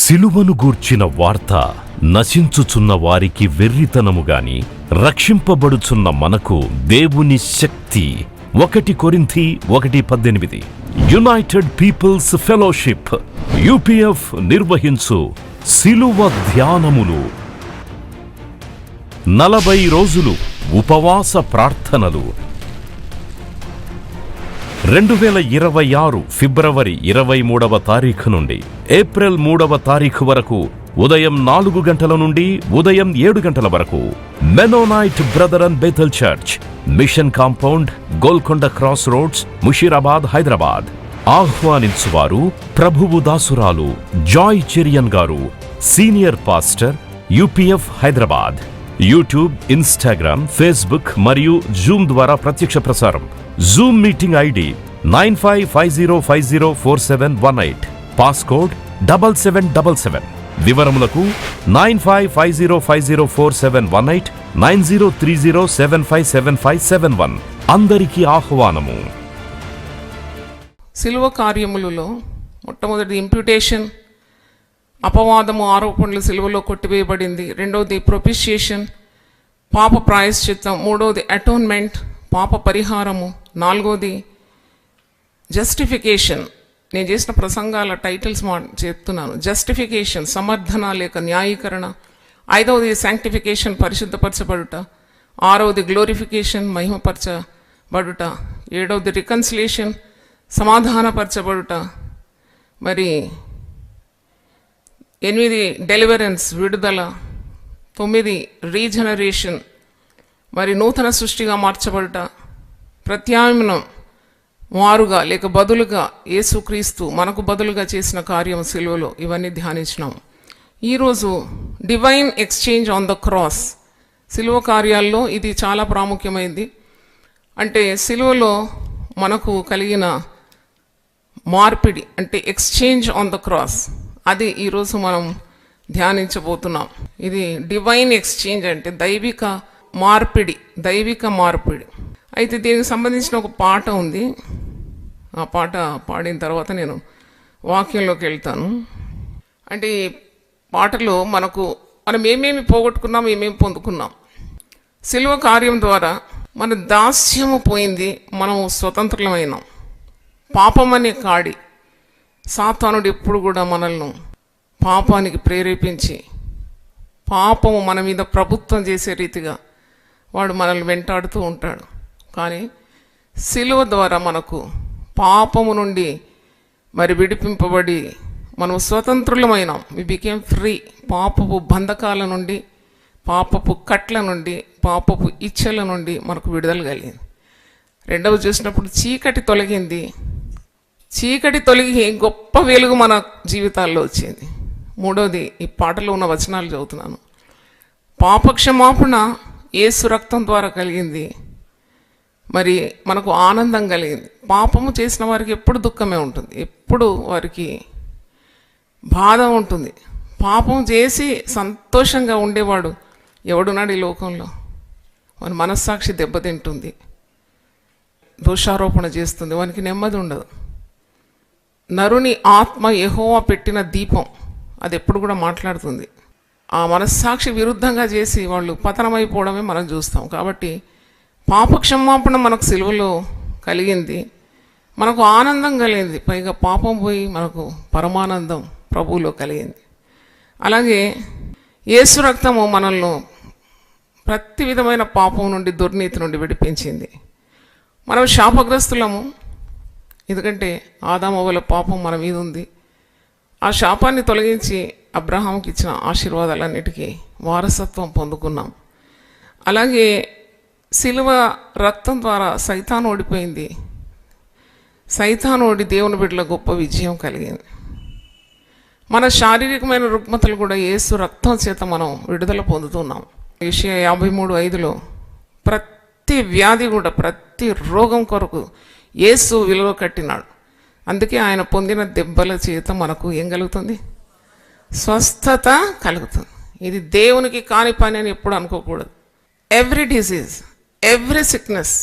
సిలువను గూర్చిన వార్త నశించుచున్న వారికి వెర్రితనము గాని రక్షింపబడుచున్న మనకు దేవుని శక్తి. 1 కొరింథీ 1:18. యునైటెడ్ పీపుల్స్ ఫెలోషిప్ UPF నిర్వహించు సిలువ ధ్యానములు. 40 రోజులు ఉపవాస ప్రార్థనలు. 2026 ఫిబ్రవరి 23వ తారీఖు నుండి ఏప్రిల్ 3వ తారీఖు వరకు ఉదయం 4 గంటల నుండి ఉదయం 7 గంటల వరకు Mennonite brother and Bethel church, mission compound, Golconda cross roads, Musheerabad, Hyderabad. ఆహ్వానించువారు ప్రభువు దాసురాలు Joy Cherian garu, senior pastor, UPF Hyderabad. YouTube, Instagram, Facebook మరియు జూమ్ ద్వారా ప్రత్యక్ష ప్రసారం. Zoom meeting ID 9550504718, passcode 7777. వివరములకు 9550504718, 9030757571. అందరికీ ఆహ్వానము. సిలువ కార్యములలో మొట్టమొదటి ఇంప్యూటేషన్, అపవాదము, ఆరోపణలు సిలువలో కొట్టివేయబడింది. రెండవది ప్రొపిషియేషన్, పాప ప్రాయశ్చిత్తం. మూడవది అటోన్మెంట్, పాప పరిహారము. నాలుగవది జస్టిఫికేషన్. నేను చేసిన ప్రసంగాల టైటిల్స్ చెప్తున్నాను. జస్టిఫికేషన్, సమర్థన లేక న్యాయీకరణ. ఐదవది శాంక్టిఫికేషన్, పరిశుద్ధపరచబడుట. ఆరవది గ్లోరిఫికేషన్, మహిమపరచబడుట. ఏడవది రికన్సిలేషన్, సమాధానపరచబడుట. మరి 8 డెలివరెన్స్, విడుదల. 9 రీజనరేషన్, మరి నూతన సృష్టిగా మార్చబడుట. ప్రత్యామ్నాయం, మారుగా లేక బదులుగా యేసుక్రీస్తు మనకు బదులుగా చేసిన కార్యం సిలువలో. ఇవన్నీ ధ్యానించినాం. ఈరోజు divine exchange on the cross. సిలువ కార్యాల్లో ఇది చాలా ప్రాముఖ్యమైంది. అంటే సిలువలో మనకు కలిగిన మార్పిడి, అంటే ఎక్స్చేంజ్ ఆన్ ద క్రాస్, అది ఈరోజు మనం ధ్యానించబోతున్నాం. ఇది డివైన్ ఎక్స్చేంజ్ అంటే దైవిక మార్పిడి. అయితే దీనికి సంబంధించిన ఒక పాట ఉంది. ఆ పాట పాడిన తర్వాత నేను వాక్యంలోకి వెళ్తాను. అంటే ఈ పాటలో మనం ఏమేమి పోగొట్టుకున్నాం, ఏమేమి పొందుకున్నాం. సిలువ కార్యం ద్వారా మన దాస్యము పోయింది, మనము స్వతంత్రులమైనాం. పాపం అనే కాడి, సాతానుడు ఎప్పుడు కూడా మనల్ని పాపానికి ప్రేరేపించి పాపము మన మీద ప్రభుత్వం చేసే రీతిగా వాడు మనల్ని వెంటాడుతూ ఉంటాడు. కానీ సిలువ ద్వారా మనకు పాపము నుండి మరి విడిపింపబడి మనం స్వతంత్రులమైనాం. We became free. పాపపు బంధకాల నుండి, పాపపు కట్ల నుండి, పాపపు ఇచ్చల నుండి మనకు విడుదల కలిగింది. రెండవది చూసినప్పుడు చీకటి తొలగి గొప్ప వెలుగు మన జీవితాల్లో వచ్చింది. మూడవది ఈ పాటలో ఉన్న వచనాలు చదువుతున్నాను. పాపక్షమాపణ యేసు రక్తం ద్వారా కలిగింది. మరి మనకు ఆనందం కలిగింది. పాపము చేసిన వారికి ఎప్పుడు దుఃఖమే ఉంటుంది, ఎప్పుడు వారికి బాధ ఉంటుంది. పాపం చేసి సంతోషంగా ఉండేవాడు ఎవడున్నాడు ఈ లోకంలో? మన మనస్సాక్షి దెబ్బతింటుంది, దోషారోపణ చేస్తుంది, వానికి నెమ్మది ఉండదు. నరుని ఆత్మ యెహోవా పెట్టిన దీపం, అది ఎప్పుడు కూడా మాట్లాడుతుంది. ఆ మనస్సాక్షి విరుద్ధంగా చేసి వాళ్ళు పతనమైపోవడమే మనం చూస్తాం. కాబట్టి పాపక్షమాపణ మనకు సిలువలో కలిగింది, మనకు ఆనందం కలిగింది. పైగా పాపం పోయి మనకు పరమానందం ప్రభువులో కలిగింది. అలాగే యేసు రక్తము మనల్ని ప్రతి విధమైన పాపం నుండి, దుర్నీతి నుండి విడిపించింది. మనం శాపగ్రస్తులము, ఎందుకంటే ఆదామవ్వల పాపం మన మీద ఉంది. ఆ శాపాన్ని తొలగించి అబ్రహాంకి ఇచ్చిన ఆశీర్వాదాలన్నిటికీ వారసత్వం పొందుకున్నాం. అలాగే సిలువ రక్తం ద్వారా సైతాను ఓడిపోయింది. సైతాను ఓడి దేవుని బిడ్డల గొప్ప విజయం కలిగింది. మన శారీరకమైన రుగ్మతలు కూడా యేసు రక్తం చేత మనం విడుదల పొందుతున్నాం. యెషయా 53:5లో ప్రతి వ్యాధి కూడా, ప్రతి రోగం కొరకు యేసు విలువ కట్టినాడు. అందుకే ఆయన పొందిన దెబ్బల చేత మనకు ఏం కలుగుతుంది? స్వస్థత కలుగుతుంది. ఇది దేవునికి కాని పని అని ఎప్పుడు అనుకోకూడదు. Every disease, every sickness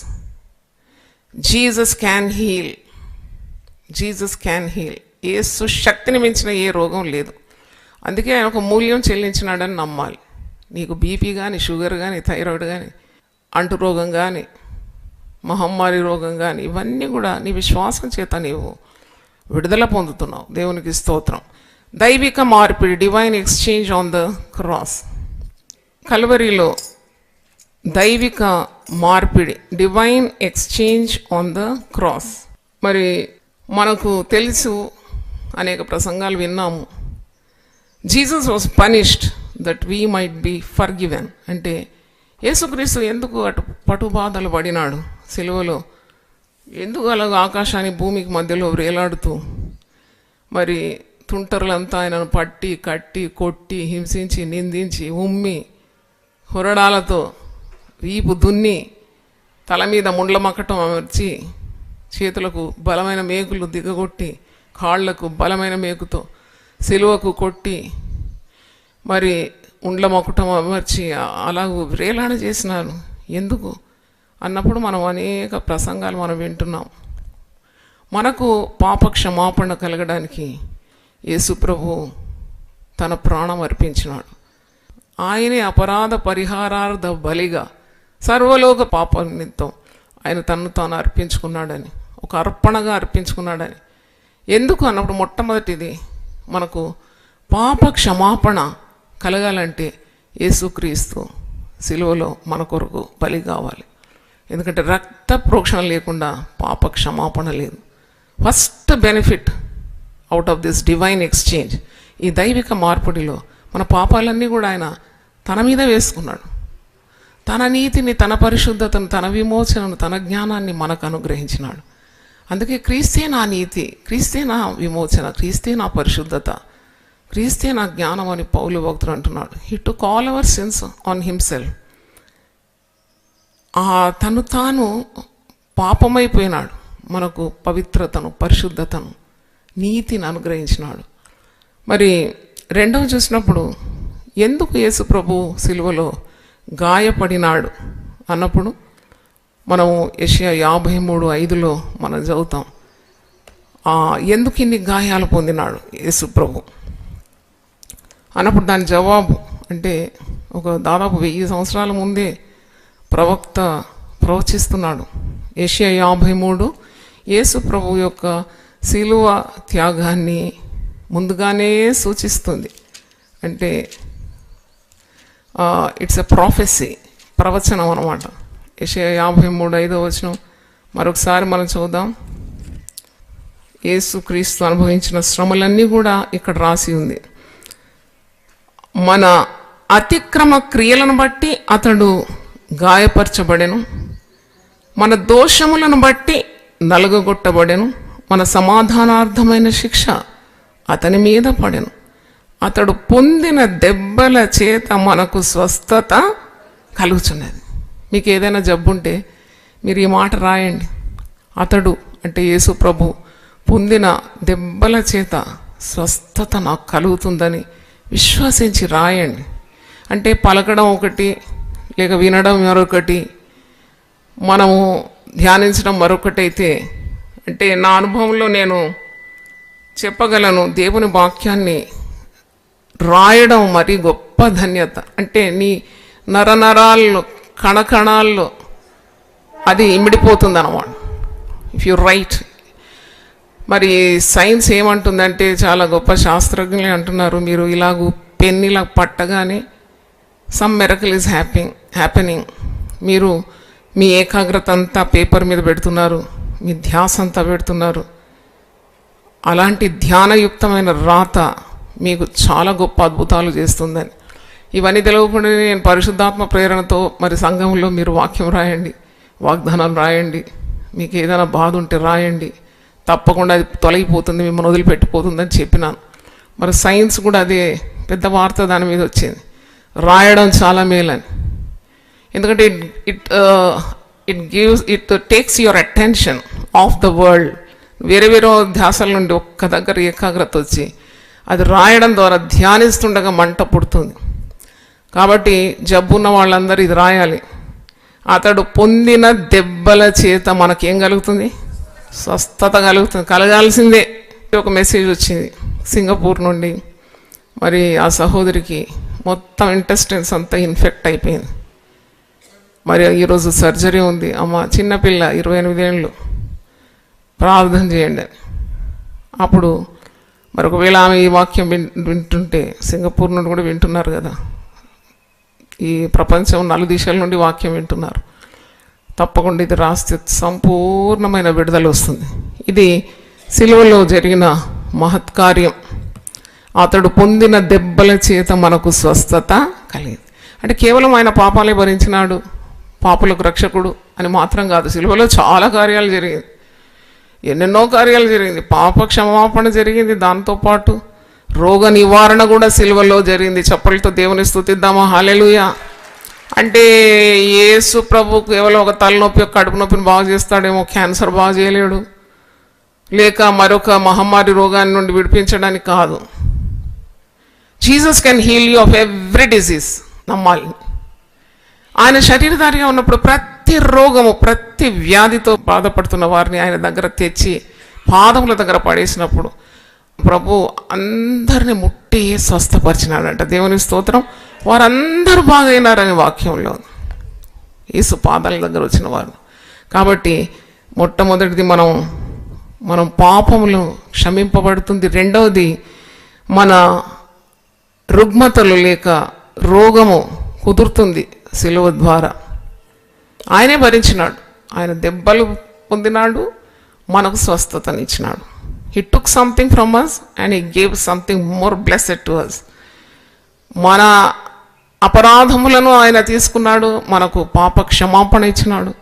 Jesus can heal. Yesu శక్తిని మించిన ఏ రోగం లేదు. అందుకే ఆయన ఒక మూల్యం చెల్లించినాడని నమ్మాలి. నీకు బీపీ కానీ, షుగర్ కానీ, థైరాయిడ్ కానీ, అంటురోగం కానీ, మహమ్మారి రోగం కానీ, ఇవన్నీ కూడా నీ విశ్వాసం చేత నీవు విడుదల పొందుతున్నావు. దేవునికి స్తోత్రం. దైవిక మార్పిడి, divine exchange on the cross. కల్వరిలో దైవిక మార్పిడి, divine exchange on the cross. మరి మనకు తెలుసు, అనేక ప్రసంగాలు విన్నాము, Jesus was punished that we might be forgiven. అంటే యేసుక్రీస్తు ఎందుకు పటుబాధలు పడినాడు సిలువలో, ఎందుకు అలాగ ఆకాశాన్ని భూమికి మధ్యలో వేలాడుతూ, మరి తుంటరులంతా ఆయనను పట్టి కట్టి కొట్టి హింసించి నిందించి ఉమ్మి హొరడాలతో వీపు దున్ని తల మీద ముండ్ల మక్కటం అమర్చి చేతులకు బలమైన మేకులు దిగగొట్టి కాళ్లకు బలమైన మేకుతో సిలువకు కొట్టి మరి ఉండ్ల మొక్కటం అమర్చి అలాగూ వేలాడ చేసినారు. ఎందుకు అన్నప్పుడు మనం అనేక ప్రసంగాలు మనం వింటున్నాం. మనకు పాప క్షమాపణ కలగడానికి యేసు ప్రభు తన ప్రాణం అర్పించినాడు. ఆయనే అపరాధ పరిహారార్థ బలిగా సర్వలోక పాప నిమిత్తం ఆయన తను తాను అర్పించుకున్నాడని, ఒక అర్పణగా అర్పించుకున్నాడని. ఎందుకు అన్నప్పుడు మొట్టమొదటిది మనకు పాప క్షమాపణ కలగాలంటే యేసుక్రీస్తు సిలువలో మన కొరకు బలి కావాలి. ఎందుకంటే రక్త ప్రోక్షణ లేకుండా పాప క్షమాపణ లేదు. First benefit out of this divine exchange, ఈ దైవిక మార్పిడిలో మన పాపాలన్నీ కూడా ఆయన తన మీద వేసుకున్నాడు. తన నీతిని, తన పరిశుద్ధతను, తన విమోచనను, తన జ్ఞానాన్ని మనకు అనుగ్రహించినాడు. అందుకే క్రీస్తే నా నీతి, క్రీస్తే నా విమోచన, క్రీస్తే నా పరిశుద్ధత, క్రీస్తే నా జ్ఞానం అని పౌలు భక్తుడు అంటున్నాడు. He took all our sins on himself. తను తాను పాపమైపోయినాడు, మనకు పవిత్రతను, పరిశుద్ధతను, నీతిని అనుగ్రహించినాడు. మరి రెండవ చూసినప్పుడు ఎందుకు యేసు ప్రభు సిలువలో గాయపడినాడు అన్నప్పుడు మనము యెషయా 53:5 మనం చదువుతాం. ఎందుకు ఇన్ని గాయాలు పొందినాడు యేసు ప్రభు అన్నప్పుడు దాని జవాబు అంటే ఒక దాదాపు 1000 సంవత్సరాల ముందే ప్రవక్త ప్రవచిస్తున్నాడు. యెషయా 53 యేసు ప్రభు యొక్క సిలువ త్యాగాన్ని ముందుగానే సూచిస్తుంది. అంటే ఇట్స్ ఎ ప్రాఫెసీ, ప్రవచనం అన్నమాట. యెషయా 53:5 మరొకసారి మనం చూద్దాం. యేసు క్రీస్తు అనుభవించిన శ్రమలన్నీ కూడా ఇక్కడ రాసి ఉంది. మన అతిక్రమ క్రియలను బట్టి అతడు గాయపరచబడెను, మన దోషములను బట్టి నలుగగొట్టబడెను, మన సమాధానార్థమైన శిక్ష అతని మీద పడెను, అతడు పొందిన దెబ్బల చేత మనకు స్వస్థత కలుగుతున్నది. మీకు ఏదైనా జబ్బుంటే మీరు ఈ మాట రాయండి. అతడు అంటే యేసు ప్రభు పొందిన దెబ్బల చేత స్వస్థత నాకు కలుగుతుందని విశ్వసించి రాయండి. అంటే పలకడం ఒకటి, లేక వినడం మరొకటి, మనము ధ్యానించడం మరొకటి అయితే, అంటే నా అనుభవంలో నేను చెప్పగలను, దేవుని వాక్యాన్ని రాయడం మరి గొప్ప ధన్యత. అంటే నీ నరనరాల్లో, కణకణాల్లో అది ఇమిడిపోతుంది అన్నమాట ఇఫ్ యు రైట్. మరి సైన్స్ ఏమంటుందంటే, చాలా గొప్ప శాస్త్రజ్ఞులే అంటున్నారు, మీరు ఇలాగూ పెన్ ఇలా పట్టగానే సమ్ మిరకల్ ఈజ్ హ్యాపెనింగ్. మీరు మీ ఏకాగ్రత అంతా పేపర్ మీద పెడుతున్నారు, మీ ధ్యాస అంతా పెడుతున్నారు. అలాంటి ధ్యానయుక్తమైన రాత మీకు చాలా గొప్ప అద్భుతాలు చేస్తుందని. ఇవన్నీ తెలియకుండా నేను పరిశుద్ధాత్మ ప్రేరణతో మరి సంఘంలో మీరు వాక్యం రాయండి, వాగ్దానాలు రాయండి, మీకు ఏదైనా బాధ ఉంటే రాయండి, తప్పకుండా అది తొలగిపోతుంది, మిమ్మల్ని వదిలిపెట్టిపోతుందని చెప్పినాను. మరి సైన్స్ కూడా అదే పెద్ద వార్త దాని మీద వచ్చింది, రాయడం చాలా మేలని. ఎందుకంటే it takes your attention of the world. వేరే వేరే ధ్యాసల నుండి ఒక్క దగ్గర ఏకాగ్రత వచ్చి అది రాయడం ద్వారా ధ్యానిస్తుండగా మంట పుడుతుంది. కాబట్టి జబ్బున్న వాళ్ళందరూ ఇది రాయాలి. అతడు పొందిన దెబ్బల చేత మనకేం కలుగుతుంది? స్వస్థత కలుగుతుంది, కలగాల్సిందే. ఒక మెసేజ్ వచ్చింది సింగపూర్ నుండి, మరి ఆ సహోదరికి మొత్తం ఇంటెస్టైన్స్ అంతా ఇన్ఫెక్ట్ అయిపోయింది. మరి ఈరోజు సర్జరీ ఉంది. అమ్మ చిన్నపిల్ల 28 ఏళ్ళు, ప్రార్థన చేయండి అని. అప్పుడు మరి ఒకవేళ ఆమె ఈ వాక్యం వింటుంటే, సింగపూర్ నుండి కూడా వింటున్నారు కదా, ఈ ప్రపంచం 4 దిశల నుండి వాక్యం వింటున్నారు. తప్పకుండా ఇది రాస్తే సంపూర్ణమైన విడుదల వస్తుంది. ఇది సిలువలో జరిగిన మహత్కార్యం. అతడు పొందిన దెబ్బల చేత మనకు స్వస్థత కలిగింది. అంటే కేవలం ఆయన పాపాలే భరించినాడు, పాపులకు రక్షకుడు అని మాత్రం కాదు. సిలువలో చాలా కార్యాలు జరిగింది, ఎన్నెన్నో కార్యాలు జరిగింది. పాప క్షమాపణ జరిగింది, దాంతోపాటు రోగ నివారణ కూడా సిలువలో జరిగింది. చప్పలతో దేవుని స్తుతిద్దామా, హల్లెలూయా. అంటే యేసు ప్రభు కేవలం ఒక తలనొప్పి, ఒక కడుపు నొప్పిని బాగు చేస్తాడేమో, క్యాన్సర్ బాగు చేయలేడు, లేక మరొక మహమ్మారి రోగాన్ని నుండి విడిపించడానికి కాదు. Jesus can heal you of every disease. నమ్మాలి. ఆయన శరీరధారిగా ఉన్నప్పుడు ప్రతి రోగము, ప్రతి వ్యాధితో బాధపడుతున్న వారిని ఆయన దగ్గర తెచ్చి పాదముల దగ్గర పడేసినప్పుడు ప్రభు అందరిని ముట్టి స్వస్థపరిచినాడంట. దేవుని స్తోత్రం. వారందరూ బాగైనారని వాక్యంలో, యేసు పాదాల దగ్గర వచ్చిన వారు. కాబట్టి మొట్టమొదటిది మనం పాపములు క్షమింపబడుతుంది. రెండవది మన రుగ్మతలు లేక రోగము కుదురుతుంది సిలువ ద్వారా. ఆయనే భరించినాడు, ఆయన దెబ్బలు పొందినాడు, మనకు స్వస్థతనిచ్చినాడు. He took something from us and he gave something more blessed to us. మన అపరాధములను ఆయన తీసుకున్నాడు, మనకు పాప క్షమాపణ ఇచ్చినాడు,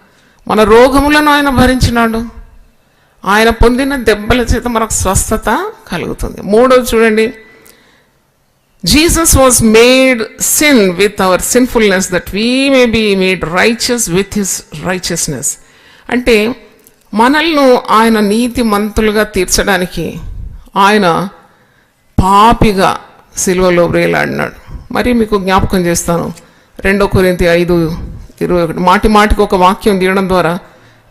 మన రోగములను ఆయన భరించినాడు. ఆయన పొందిన దెబ్బల చేత మనకు స్వస్థత కలుగుతుంది. మూడోది చూడండి, Jesus was made sin with our sinfulness that we may be made righteous with his righteousness. అంటే మనల్ని ఆయన నీతిమంతులుగా తీర్చడానికి ఆయన పాపిగా సిలువలో వేలాడినాడు. మరి మీకు జ్ఞాపకం చేస్తాను, 2 కొరింథీ 5:21. మాటి మాటికి ఒక వాక్యం తీయడం ద్వారా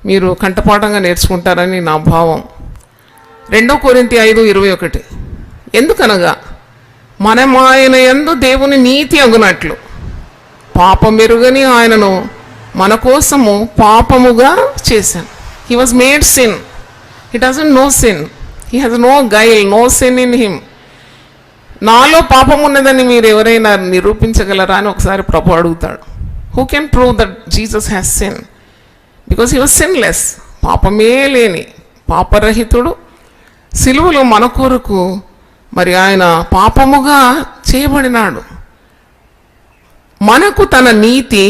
మీరు కంఠపాఠంగా నేర్చుకుంటారని నా భావం. 2 కొరింథీ 5:21. ఎందుకనగా మనం ఆయన యందు దేవుని నీతి అగునట్లు పాపమెరుగని ఆయనను మన కోసము పాపముగా చేశాను. He was made sin. He doesn't know sin. He has no guile, no sin in him. నాలో పాపం ఉన్నదని మీరు ఎవరైనా నిరూపించగలరా అని ఒకసారి ప్రభు అడుగుతాడు. Who can prove that Jesus has sin? Because he was sinless. పాపమే లేని పాపరహితుడు సిలువలో మన కొరకు మరి ఆయన పాపముగా చేయబడినాడు, మనకు తన నీతి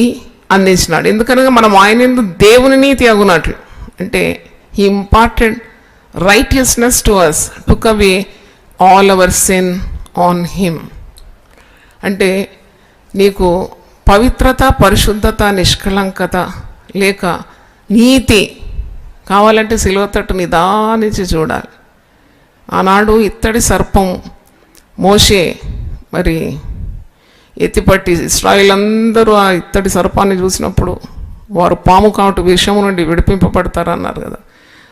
అందించినాడు. ఎందుకనగా మనం ఆయన యందు దేవుని నీతి అగునట్లు, అంటే he imparted righteousness to us, took away all our sin on him. అంటే నీకు పవిత్రత, పరిశుద్ధత, నిష్కళంకత లేక నీతి కావాలంటే సిలువ తట్టు నిదానించి చూడాలి. ఆనాడు ఇత్తడి సర్పం మోషే మరి ఎత్తిపట్టి ఇశ్రాయేల్ అందరూ ఆ ఇత్తడి సర్పాన్ని చూసినప్పుడు వారు పాము కాటు విషము నుండి విడిపింపబడతారన్నారు కదా.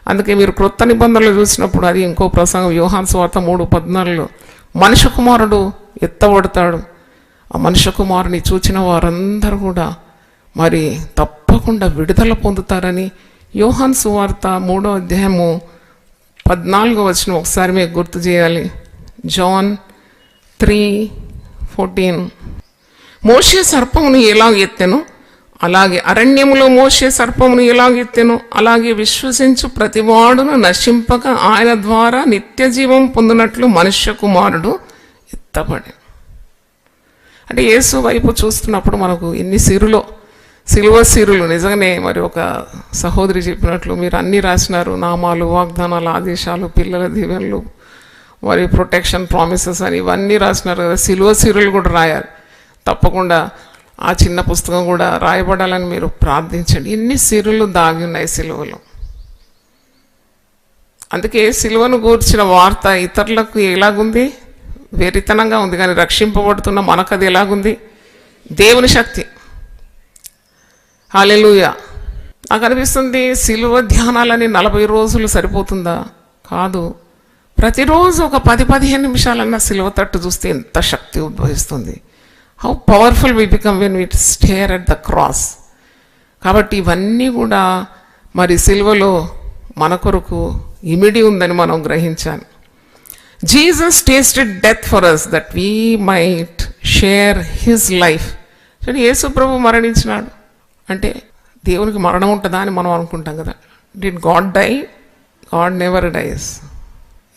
అందుకే మీరు క్రొత్త నిబంధనలు చూసినప్పుడు అది ఇంకో ప్రసంగం, యోహాను సువార్త 3:14, మనుష్య కుమారుడు ఎత్తబడతాడు. ఆ మనుష్య కుమారుని చూచిన వారందరూ కూడా మరి తప్పకుండా విడుదల పొందుతారని యోహాను సువార్త 3వ అధ్యాయము 14వ వచనం ఒకసారి మీకు గుర్తు చేయాలి. జాన్ 3:14. మోషే సర్పమును ఎలాగ ఎత్తెను అలాగే అరణ్యములో మోషే సర్పమును ఎలాగ ఎత్తెను అలాగే విశ్వసించు ప్రతివాడును నశింపక ఆయన ద్వారా నిత్య జీవం పొందినట్లు మనుష్య కుమారుడు ఎత్తబడి. అంటే యేసు వైపు చూస్తున్నప్పుడు మనకు ఎన్ని సిలువ సిరులు నిజంగానే. మరి ఒక సహోదరి చెప్పినట్లు మీరు అన్నీ రాసినారు, నామాలు, వాగ్దానాలు, ఆదేశాలు, పిల్లల దీవెనలు, మరి ప్రొటెక్షన్ ప్రామిసెస్ అని ఇవన్నీ రాసినారు కదా. సిలువ సిరులు కూడా రాయాలి. తప్పకుండా ఆ చిన్న పుస్తకం కూడా రాయబడాలని మీరు ప్రార్థించండి. ఎన్ని సిరులు దాగి ఉన్నాయి సిలువలో. అందుకే సిలువను గూర్చిన వార్త ఇతరులకు ఎలాగుంది? వెరితనంగా ఉంది. కానీ రక్షింపబడుతున్న మనకు అది ఎలాగుంది? దేవుని శక్తి. హల్లెలూయా. నాకు అనిపిస్తుంది సిలువ ధ్యానాలని 40 రోజులు సరిపోతుందా? కాదు. ప్రతిరోజు ఒక 10-15 నిమిషాలన్నా సిలువ తట్టు చూస్తే ఎంత శక్తి ఉద్భవిస్తుంది. How powerful we become when we stare at the cross. కాబట్టి ఇవన్నీ కూడా మరి సిలువలో మన కొరకు ఇమిడి ఉందని మనం గ్రహించాలి. Jesus tasted death for us that we might share his life. Yesu ప్రభు మరణించినాడు అంటే దేవునికి మరణం ఉంటుందా అని మనం అనుకుంటాం కదా. Did God die? God never dies.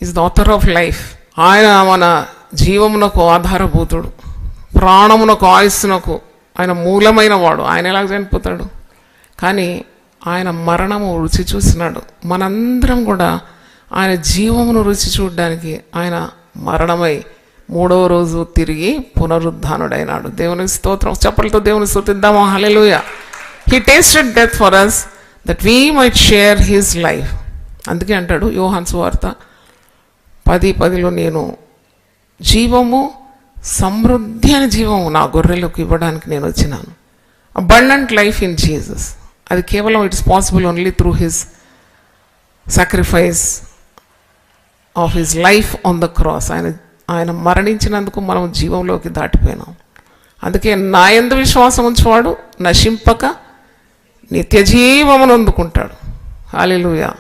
Is the author of life. ఆయన మన జీవమునకు ఆధారభూతుడు, ప్రాణమునకు ఆయుస్సునకు ఆయన మూలమైన వాడు. ఆయన ఎలాగ చనిపోతాడు? కానీ ఆయన మరణము రుచి చూసినాడు. మనందరం కూడా ఆయన జీవమును రుచి చూడడానికి ఆయన మరణమై 3వ రోజు తిరిగి పునరుద్ధానుడైనాడు. దేవునికి స్తోత్రం. చప్పలతో దేవుని స్తుతిద్దామా? Hallelujah. He tasted death for us that we might share his life. అందుకే అంటాడు యోహాను సువార్త 10:10లో, నేను జీవము, సమృద్ధి అయిన జీవము నా గొర్రెలకు ఇవ్వడానికి నేను వచ్చినాను. Abundant life in Jesus. అది కేవలం it's possible only through his sacrifice of his life on the cross. ఆయన మరణించినందుకు మనం జీవంలోకి దాటిపోయినాం. అందుకే నా యందు విశ్వాసం ఉంచేవాడు నశింపక నిత్య జీవమును అందుకుంటాడు. హల్లెలూయా.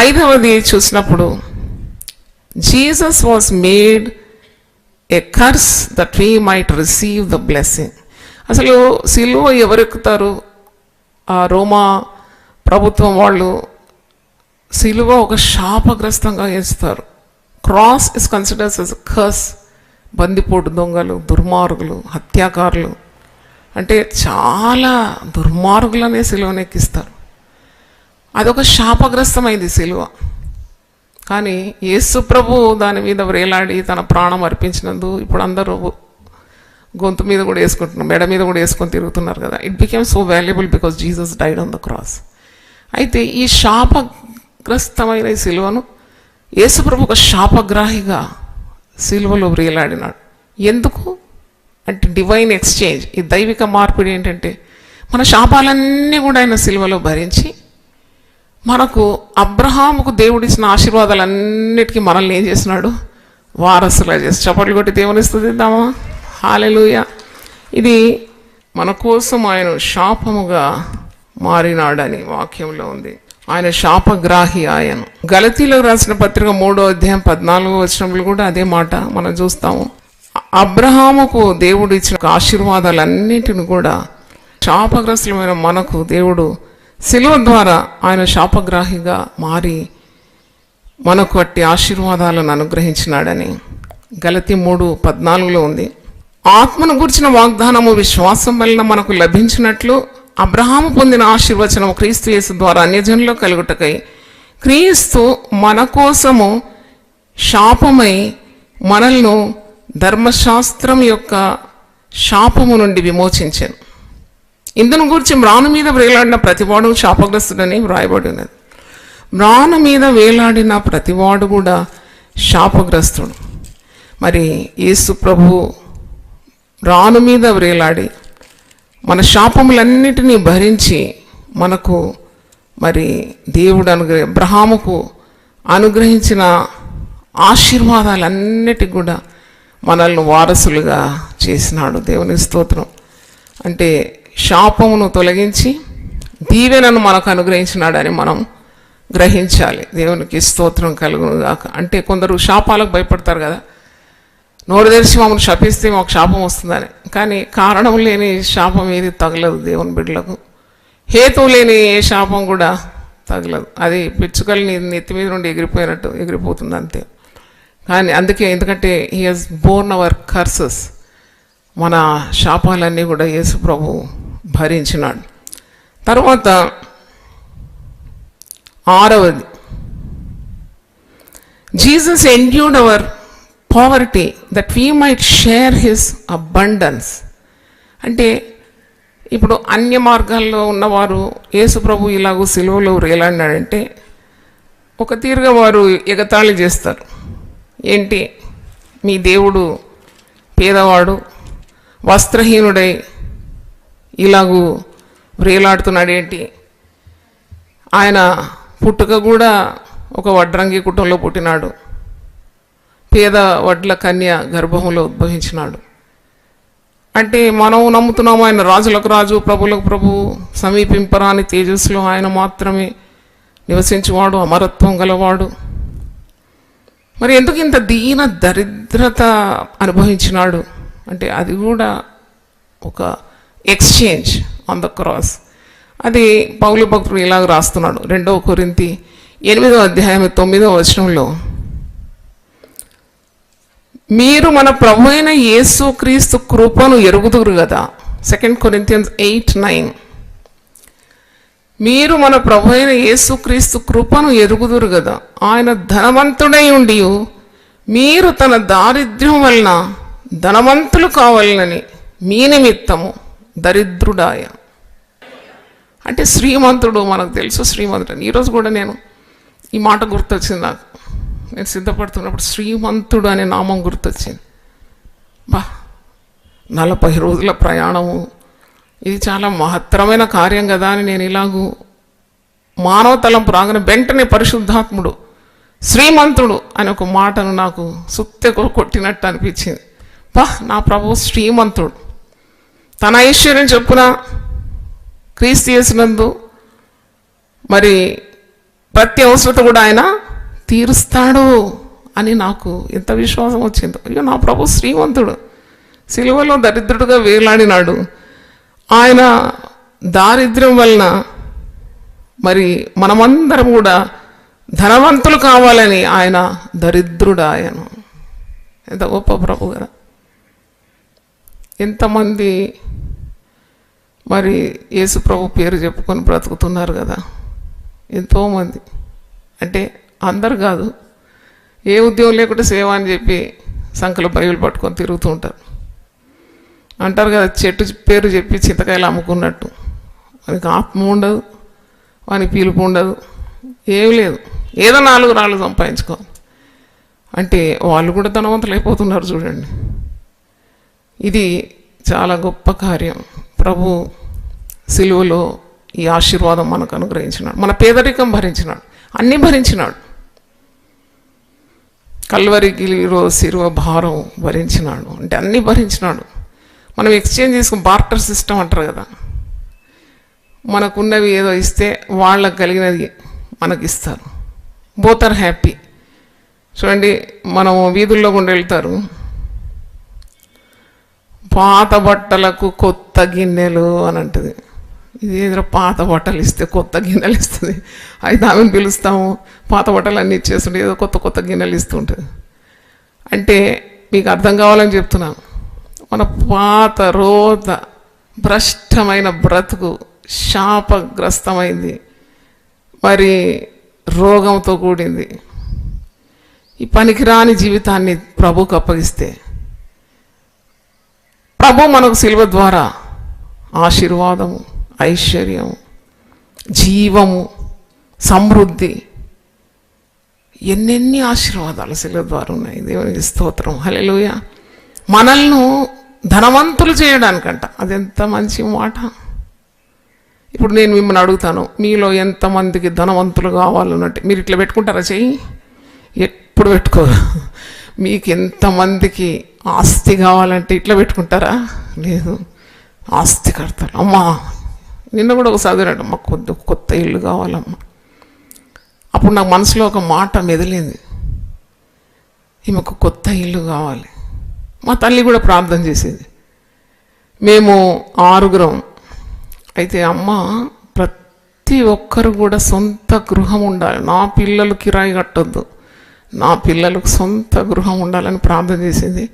5వది చూసినప్పుడు, Jesus was made A curse that we might receive the blessing. అసలు సిలువ ఎవరెక్కుతారు? ఆ రోమా ప్రభుత్వం వాళ్ళు సిలువ ఒక శాపగ్రస్తంగా చేస్తారు. Cross is considers as curse. బందిపోటు దొంగలు, దుర్మార్గులు, హత్యాకారులు అంటే చాలా దుర్మార్గులనే సిలువను ఎక్కిస్తారు. అదొక శాపగ్రస్తమైంది సిలువ. కానీ యేసు ప్రభు దాని మీద వ్రేలాడి తన ప్రాణం అర్పించినందు ఇప్పుడు అందరూ గొంతు మీద కూడా వేసుకుంటున్నారు, మెడ మీద కూడా వేసుకొని తిరుగుతున్నారు కదా. It became so valuable because Jesus died on the cross. అయితే ఈ శాపగ్రస్తమైన ఈ సిలువను యేసు ప్రభు ఒక శాపగ్రాహిగా సిలువలో వ్రేలాడినాడు. ఎందుకు అంటే డివైన్ ఎక్స్చేంజ్. ఈ దైవిక మార్పిడి ఏంటంటే మన శాపాలన్నీ కూడా ఆయన సిలువలో భరించి మనకు అబ్రహాముకు దేవుడిచ్చిన ఆశీర్వాదాలన్నిటికీ మనల్ని ఏం చేసినాడు? వారసులా చేసి. చప్పట్లు కొట్టి దేవుని స్తుతిద్దామా? హల్లెలూయా. ఇది మన కోసం ఆయన శాపముగా మారినాడని వాక్యంలో ఉంది. ఆయన శాపగ్రాహి ఆయన. గలతీలకు రాసిన పత్రిక 3వ అధ్యాయం 14వ వచనంలో కూడా అదే మాట మనం చూస్తాము. అబ్రహాముకు దేవుడు ఇచ్చిన ఆశీర్వాదాలన్నిటిని కూడా శాపగ్రస్తులమైన మనకు దేవుడు సిలువ ద్వారా ఆయన శాపగ్రాహిగా మారి మనకు అట్టి ఆశీర్వాదాలను అనుగ్రహించినాడని గలతీ 3:14లో ఉంది. ఆత్మను గురించిన వాగ్దానము విశ్వాసం వలన మనకు లభించినట్లు అబ్రహాము పొందిన ఆశీర్వచనము క్రీస్తు యేసు ద్వారా అన్యజనుల్లో కలుగుటకై క్రీస్తు మన కోసము శాపమై మనల్ని ధర్మశాస్త్రం యొక్క శాపము నుండి విమోచించాను. ఇందును గురించి మ్రాను మీద వేలాడిన ప్రతివాడు శాపగ్రస్తుడని వ్రాయబడి ఉన్నది. మ్రాను మీద వేలాడిన ప్రతివాడు కూడా శాపగ్రస్తుడు. మరి యేసు ప్రభు రాను మీద వ్రేలాడి మన శాపములన్నిటినీ భరించి మనకు మరి దేవుడు అబ్రహాముకు అనుగ్రహించిన ఆశీర్వాదాలన్నిటికి కూడా మనల్ని వారసులుగా చేసినాడు. దేవుని స్తోత్రం. అంటే శాపమును తొలగించి దీవెనను మనకు అనుగ్రహించినాడని మనం గ్రహించాలి. దేవునికి స్తోత్రం కలుగును గాక. అంటే కొందరు శాపాలకు భయపడతారు కదా, నోరు తెరిచి మమ్మల్ని శపిస్తే మాకు శాపం వస్తుందని. కానీ కారణం లేని శాపం ఏది తగలదు దేవుని బిడ్డలకు. హేతువు లేని ఏ శాపం కూడా తగలదు. అది పిచ్చుకల్ని నెత్తి మీద నుండి ఎగిరిపోయినట్టు ఎగిరిపోతుంది అంతే. కానీ అందుకే ఎందుకంటే he has borne our curses. మన శాపాలన్నీ కూడా యేసు ప్రభు భరించినాడు. తర్వాత 6వది, Jesus endured our poverty that we might share his abundance. అంటే ఇప్పుడు అన్య మార్గాల్లో ఉన్నవారు యేసు ప్రభు ఇలాగూ సిలువలో వేలాడినాడంటే ఒక తీరుగా వారు ఎగతాళి చేస్తారు. ఏంటి, మీ దేవుడు పేదవాడు వస్త్రహీనుడై ఇలాగూ వేలాడుతున్నాడేంటి, ఆయన పుట్టుక కూడా ఒక వడ్రంగి కుటుంబంలో పుట్టినాడు, పేద వడ్ల కన్య గర్భంలో ఉద్భవించినాడు. అంటే మనం నమ్ముతున్నాము ఆయన రాజులకు రాజు, ప్రభులకు ప్రభు, సమీపింపరాని తేజస్సులో ఆయన మాత్రమే నివసించువాడు, అమరత్వం గలవాడు. మరి ఎందుకు ఇంత దీన దరిద్రత అనుభవించినాడు అంటే అది కూడా ఒక ఎక్స్చేంజ్ ఆన్ ద క్రాస్. అది పౌలు భక్తుడు ఇలాగ రాస్తున్నాడు 2 కొరింథీ 8వ అధ్యాయం 9వ వచనంలో, మీరు మన ప్రభు అయిన యేసు క్రీస్తు కృపను ఎరుగుదురు కదా. 2 Corinthians 8:9, మీరు మన ప్రభు అయిన యేసు క్రీస్తు కృపను ఎరుగుదురు కదా. ఆయన ధనవంతుడై ఉండి మీరు తన దారిద్ర్యం వలన ధనవంతులు కావాలని మీ నిమిత్తము దరిద్రుడాయ. అంటే శ్రీమంతుడు, మనకు తెలుసు శ్రీమంతుడు. ఈరోజు కూడా నేను ఈ మాట గుర్తొచ్చింది నాకు. నేను సిద్ధపడుతున్నప్పుడు శ్రీమంతుడు అనే నామం గుర్తొచ్చింది. 40 రోజుల ప్రయాణము, ఇది చాలా మహత్తరమైన కార్యం కదా అని నేను ఇలాగూ మానవ తలంపు రాగానే వెంటనే పరిశుద్ధాత్ముడు శ్రీమంతుడు అనే ఒక మాటను నాకు సుత్తె కొట్టినట్టు అనిపించింది. నా ప్రభు శ్రీమంతుడు, తన ఐశ్వర్యం చొప్పున క్రీస్తు యేసునందు మరి ప్రతి అవసరత కూడా ఆయన తీరుస్తాడు అని నాకు ఎంత విశ్వాసం వచ్చిందో. అయ్యో, నా ప్రభు శ్రీమంతుడు, సిలువలో దరిద్రుడుగా వేలాడినాడు. ఆయన దారిద్ర్యం వలన మరి మనమందరం కూడా ధనవంతులు కావాలని ఆయన దరిద్రుడు. ఆయన ఎంత గొప్ప ప్రభు కదా. ఎంతమంది మరి యేసు ప్రభు పేరు చెప్పుకొని బ్రతుకుతున్నారు కదా, ఎంతోమంది. అంటే అందరు కాదు, ఏ ఉద్యోగం లేకుండా సేవ అని చెప్పి సంకల బైబిల్ పట్టుకొని తిరుగుతూ ఉంటారు. అంటారు కదా, చెట్టు పేరు చెప్పి చింతకాయలు అమ్ముకున్నట్టు. వానికి ఆత్మ ఉండదు, వానికి పిలుపు ఉండదు, ఏం లేదు, ఏదో 4 రాళ్ళు సంపాదించుకోవాలి. అంటే వాళ్ళు కూడా ధనవంతులు అయిపోతున్నారు చూడండి. ఇది చాలా గొప్ప కార్యం. ప్రభు సిలువలో ఈ ఆశీర్వాదం మనకు అనుగ్రహించినాడు. మన పేదరికం భరించినాడు, అన్నీ భరించినాడు. కల్వరికి శిలువ భారం భరించినాడు, అంటే అన్నీ భరించినాడు. మనం ఎక్స్చేంజ్ చేసుకుని బార్టర్ సిస్టమ్ అంటారు కదా, మనకున్నవి ఏదో ఇస్తే వాళ్ళకు కలిగినది మనకి ఇస్తారు. Both are happy. చూడండి, మనం వీధుల్లో గుండా వెళ్తారు, పాత బట్టలకు కొత్త గిన్నెలు అని అంటుంది. ఇది ఏదో పాత బట్టలు ఇస్తే కొత్త గిన్నెలు ఇస్తుంది. అయితే ఆమెను పిలుస్తాము, పాత బట్టలు అన్నీ ఇచ్చేస్తుంటే ఏదో కొత్త కొత్త గిన్నెలు ఇస్తూ ఉంటుంది. అంటే మీకు అర్థం కావాలని చెప్తున్నాను, మన పాత రోత భ్రష్టమైన బ్రతుకు శాపగ్రస్తమైంది, మరి రోగంతో కూడింది. ఈ పనికిరాని జీవితాన్ని ప్రభుకు అప్పగిస్తే ప్రభు మనకు సిలువ ద్వారా ఆశీర్వాదము, ఐశ్వర్యము, జీవము, సమృద్ధి, ఎన్నెన్ని ఆశీర్వాదాలు సిలువ ద్వారా ఉన్నాయి. దేవునికి స్తోత్రం, హల్లెలూయా. మనల్ని ధనవంతులు చేయడానికంట. అదెంత మంచి మాట. ఇప్పుడు నేను మిమ్మల్ని అడుగుతాను, మీలో ఎంతమందికి ధనవంతులు కావాలన్నట్టు మీరు ఇట్లా పెట్టుకుంటారా చెయ్యి? ఎప్పుడు పెట్టుకోరు. మీకు ఎంతమందికి ఆస్తి కావాలంటే ఇట్లా పెట్టుకుంటారా? లేదు, ఆస్తి కడతారు. అమ్మా, నిన్న కూడా ఒక చదివాడు, అమ్మ కొత్త ఇల్లు కావాలమ్మా. అప్పుడు నాకు మనసులో ఒక మాట మెదిలింది, ఈమెకు కొత్త ఇల్లు కావాలి. మా తల్లి కూడా ప్రార్థన చేసేది. మేము 6గురం. అయితే అమ్మ, ప్రతి ఒక్కరు కూడా సొంత గృహం ఉండాలి, నా పిల్లలు కిరాయి కట్టొద్దు, నా పిల్లలకు సొంత గృహం ఉండాలని ప్రార్థన చేసింది.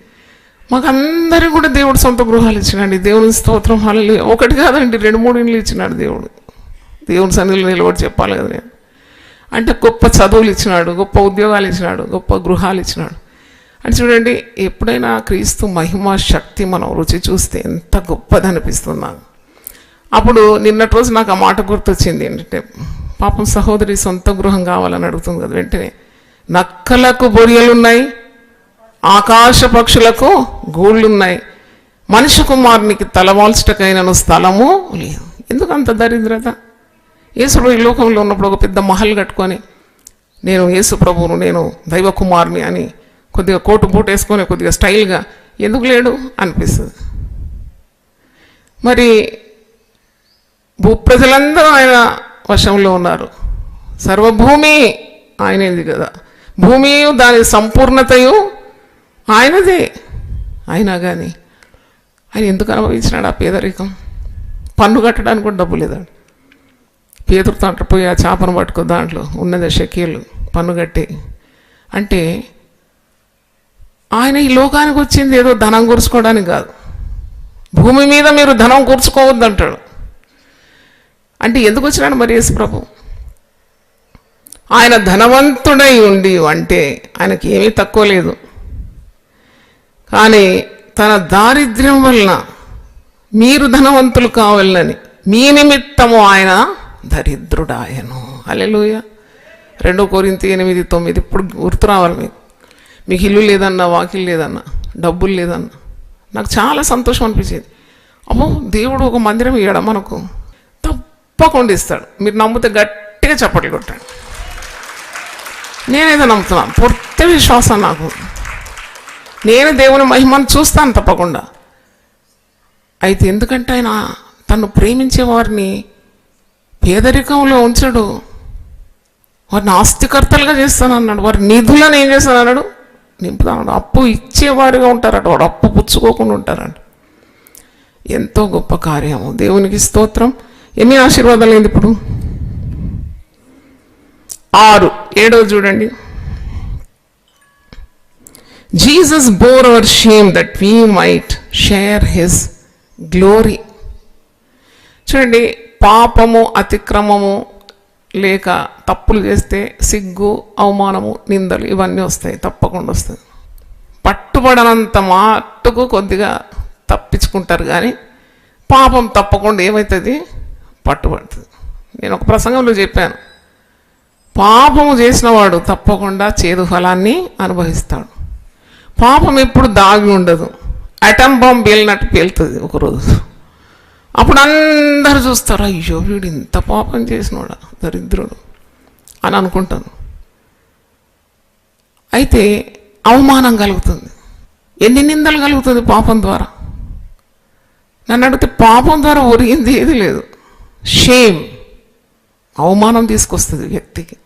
మాకు అందరికీ కూడా దేవుడు సొంత గృహాలు ఇచ్చినాడు. దేవుని స్తోత్రం, హల్లెలూయా. ఒకటి కాదండి, 2-3 ఇండ్లు ఇచ్చినాడు దేవుడు. దేవుని సన్నిధిలో నిలబడి చెప్పాలి కదా నేను. అంటే గొప్ప చదువులు ఇచ్చినాడు, గొప్ప ఉద్యోగాలు ఇచ్చినాడు, గొప్ప గృహాలు ఇచ్చినాడు. అని చూడండి, ఎప్పుడైనా క్రీస్తు మహిమ శక్తి మనం రుచి చూస్తే ఎంత గొప్పది అనిపిస్తుంది నాకు. అప్పుడు నిన్నటి రోజు నాకు ఆ మాట గుర్తొచ్చింది. ఏంటంటే పాపం సహోదరి సొంత గృహం కావాలని అడుగుతుంది కదా. వెంటనే నక్కలకు బొరియలున్నాయి, ఆకాశ పక్షులకు గూళ్ళున్నాయి, మనిషి కుమారునికి తలవాల్చటకైనను స్థలము లేదు. ఎందుకు అంత దరిద్రత? యేసుడు ఈ లోకంలో ఉన్నప్పుడు ఒక పెద్ద మహల్ కట్టుకొని నేను యేసు ప్రభువును, నేను దైవ కుమారుని అని కొద్దిగా కోటు బూట్ వేసుకొని కొద్దిగా స్టైల్గా ఎందుకు లేడు అనిపిస్తుంది. మరి భూప్రజలందరూ ఆయన వశంలో ఉన్నారు. సర్వభూమి ఆయనది కదా, భూమి దాని సంపూర్ణతయు ఆయనదే. అయినా కానీ ఆయన ఎందుకు అనుభవించినాడు ఆ పేదరికం? పన్ను కట్టడానికి కూడా డబ్బు లేదండి. పేదరితో అంట పోయి ఆ చేపను పట్టుకో, దాంట్లో ఉన్నది షెకీలు పన్ను కట్టి. అంటే ఆయన ఈ లోకానికి వచ్చింది ఏదో ధనం కూర్చుకోవడానికి కాదు. భూమి మీద మీరు ధనం కూర్చుకోవద్దు అంటాడు. అంటే ఎందుకు వచ్చినాడు మరి యేసు ప్రభు? ఆయన ధనవంతుడై ఉండి అంటే ఆయనకి ఏమీ తక్కువ లేదు. కానీ తన దారిద్ర్యం వలన మీరు ధనవంతులు కావాలని మీ నిమిత్తము ఆయన దరిద్రుడాయను. హల్లెలూయా. 2 కొరింథీ 8:9 ఇప్పుడు గుర్తు రావాలి మీకు ఇల్లు లేదన్నా, వాకిలు లేదన్నా, డబ్బులు లేదన్నా నాకు చాలా సంతోషం అనిపించేది. అమ్మో, దేవుడు ఒక మందిరం ఇవ్వడం మనకు తప్పకుండా ఇస్తాడు. మీరు నమ్మితే గట్టిగా చప్పట్లు కొట్టండి. నేనేదో నమ్ముతున్నాను, పూర్తి విశ్వాసం నాకు. నేను దేవుని మహిమను చూస్తాను తప్పకుండా. అయితే ఎందుకంటే ఆయన తను ప్రేమించే వారిని పేదరికంలో ఉంచడు, వారిని ఆస్తికర్తలుగా చేస్తానన్నాడు. వారి నిధులను ఏం చేస్తానన్నాడు? నింపుతాడు. అప్పు ఇచ్చేవారిగా ఉంటారట, వాడు అప్పు పుచ్చుకోకుండా ఉంటారంట. ఎంతో గొప్ప కార్యము. దేవునికి స్తోత్రం. ఎన్ని ఆశీర్వాదాలు అయింది ఇప్పుడు? 6, 7 చూడండి. Jesus bore our shame that we might share his glory. చూడండి, పాపము, అతిక్రమము లేక తప్పులు చేస్తే సిగ్గు, అవమానము, నిందలు ఇవన్నీ వస్తాయి, తప్పకుండా వస్తాయి. పట్టుబడనంత మాటుకు కొద్దిగా తప్పించుకుంటారు, కానీ పాపం తప్పకుండా ఏమవుతుంది? పట్టుబడుతుంది. నేను ఒక ప్రసంగంలో చెప్పాను, పాపము చేసిన వాడు తప్పకుండా చేదు ఫలాన్ని అనుభవిస్తాడు. పాపం ఎప్పుడు దాగి ఉండదు, అటం బాంబ్ పేలినట్టు పేలుతుంది ఒకరోజు. అప్పుడు అందరూ చూస్తారు, అయ్యో వీడు ఇంత పాపం చేసినోడా, దరిద్రుడు అని అనుకుంటాను. అయితే అవమానం కలుగుతుంది, ఎన్ని నిందలు కలుగుతుంది పాపం ద్వారా. నన్ను అడిగితే పాపం ద్వారా ఒరిగింది ఏది లేదు. షేమ్, అవమానం తీసుకొస్తుంది వ్యక్తికి.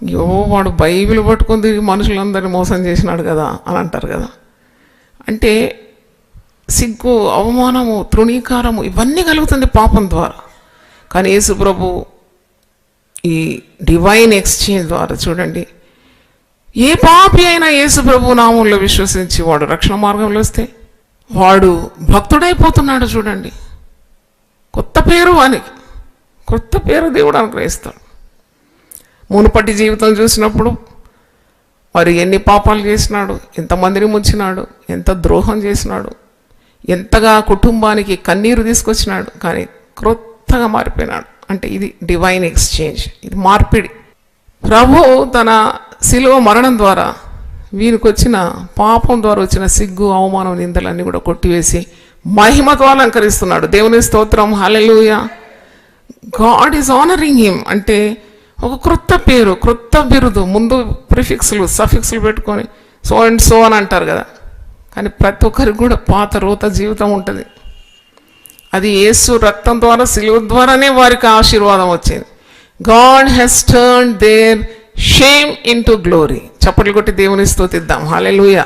అయ్యో వాడు బైబిల్ పట్టుకుంది మనుషులందరినీ మోసం చేసినాడు కదా అని అంటారు కదా. అంటే సిగ్గు, అవమానము, తృణీకారము ఇవన్నీ కలుగుతుంది పాపం ద్వారా. కానీ యేసు ప్రభు ఈ డివైన్ ఎక్స్చేంజ్ ద్వారా చూడండి, ఏ పాపి అయినా యేసు ప్రభు నామంలో విశ్వసించి వాడు రక్షణ మార్గంలో వస్తే వాడు భక్తుడైపోతున్నాడు. చూడండి, కొత్త పేరు వానికి, కొత్త పేరు దేవుడు అనుగ్రహిస్తాడు. మునుపటి జీవితం చూసినప్పుడు మరి ఎన్ని పాపాలు చేసినాడు, ఎంతమందిని ముంచినాడు, ఎంత ద్రోహం చేసినాడు, ఎంతగా కుటుంబానికి కన్నీరు తీసుకొచ్చినాడు. కానీ క్రొత్తగా మారిపోయినాడు. అంటే ఇది డివైన్ ఎక్స్చేంజ్, ఇది మార్పిడి. ప్రభు తన శిలువ మరణం ద్వారా వీరికి వచ్చిన పాపం ద్వారా వచ్చిన సిగ్గు, అవమానం, నిందలన్నీ కూడా కొట్టివేసి మహిమతో అలంకరిస్తున్నాడు. దేవుని స్తోత్రం. Hallelujah. God is honouring him. అంటే ఒక క్రొత్త పేరు, క్రొత్త బిరుదు, ముందు ప్రిఫిక్స్లు, సఫిక్స్లు పెట్టుకొని సో అండ్ సో అని అంటారు కదా. కానీ ప్రతి ఒక్కరికి కూడా పాత రోత జీవితం ఉంటుంది. అది యేసు రక్తం ద్వారా, సిలువ ద్వారానే వారికి ఆశీర్వాదం వచ్చింది. God has turned their shame into glory. చప్పట్లు కొట్టి దేవుని స్తుతిద్దాం. హల్లెలూయా.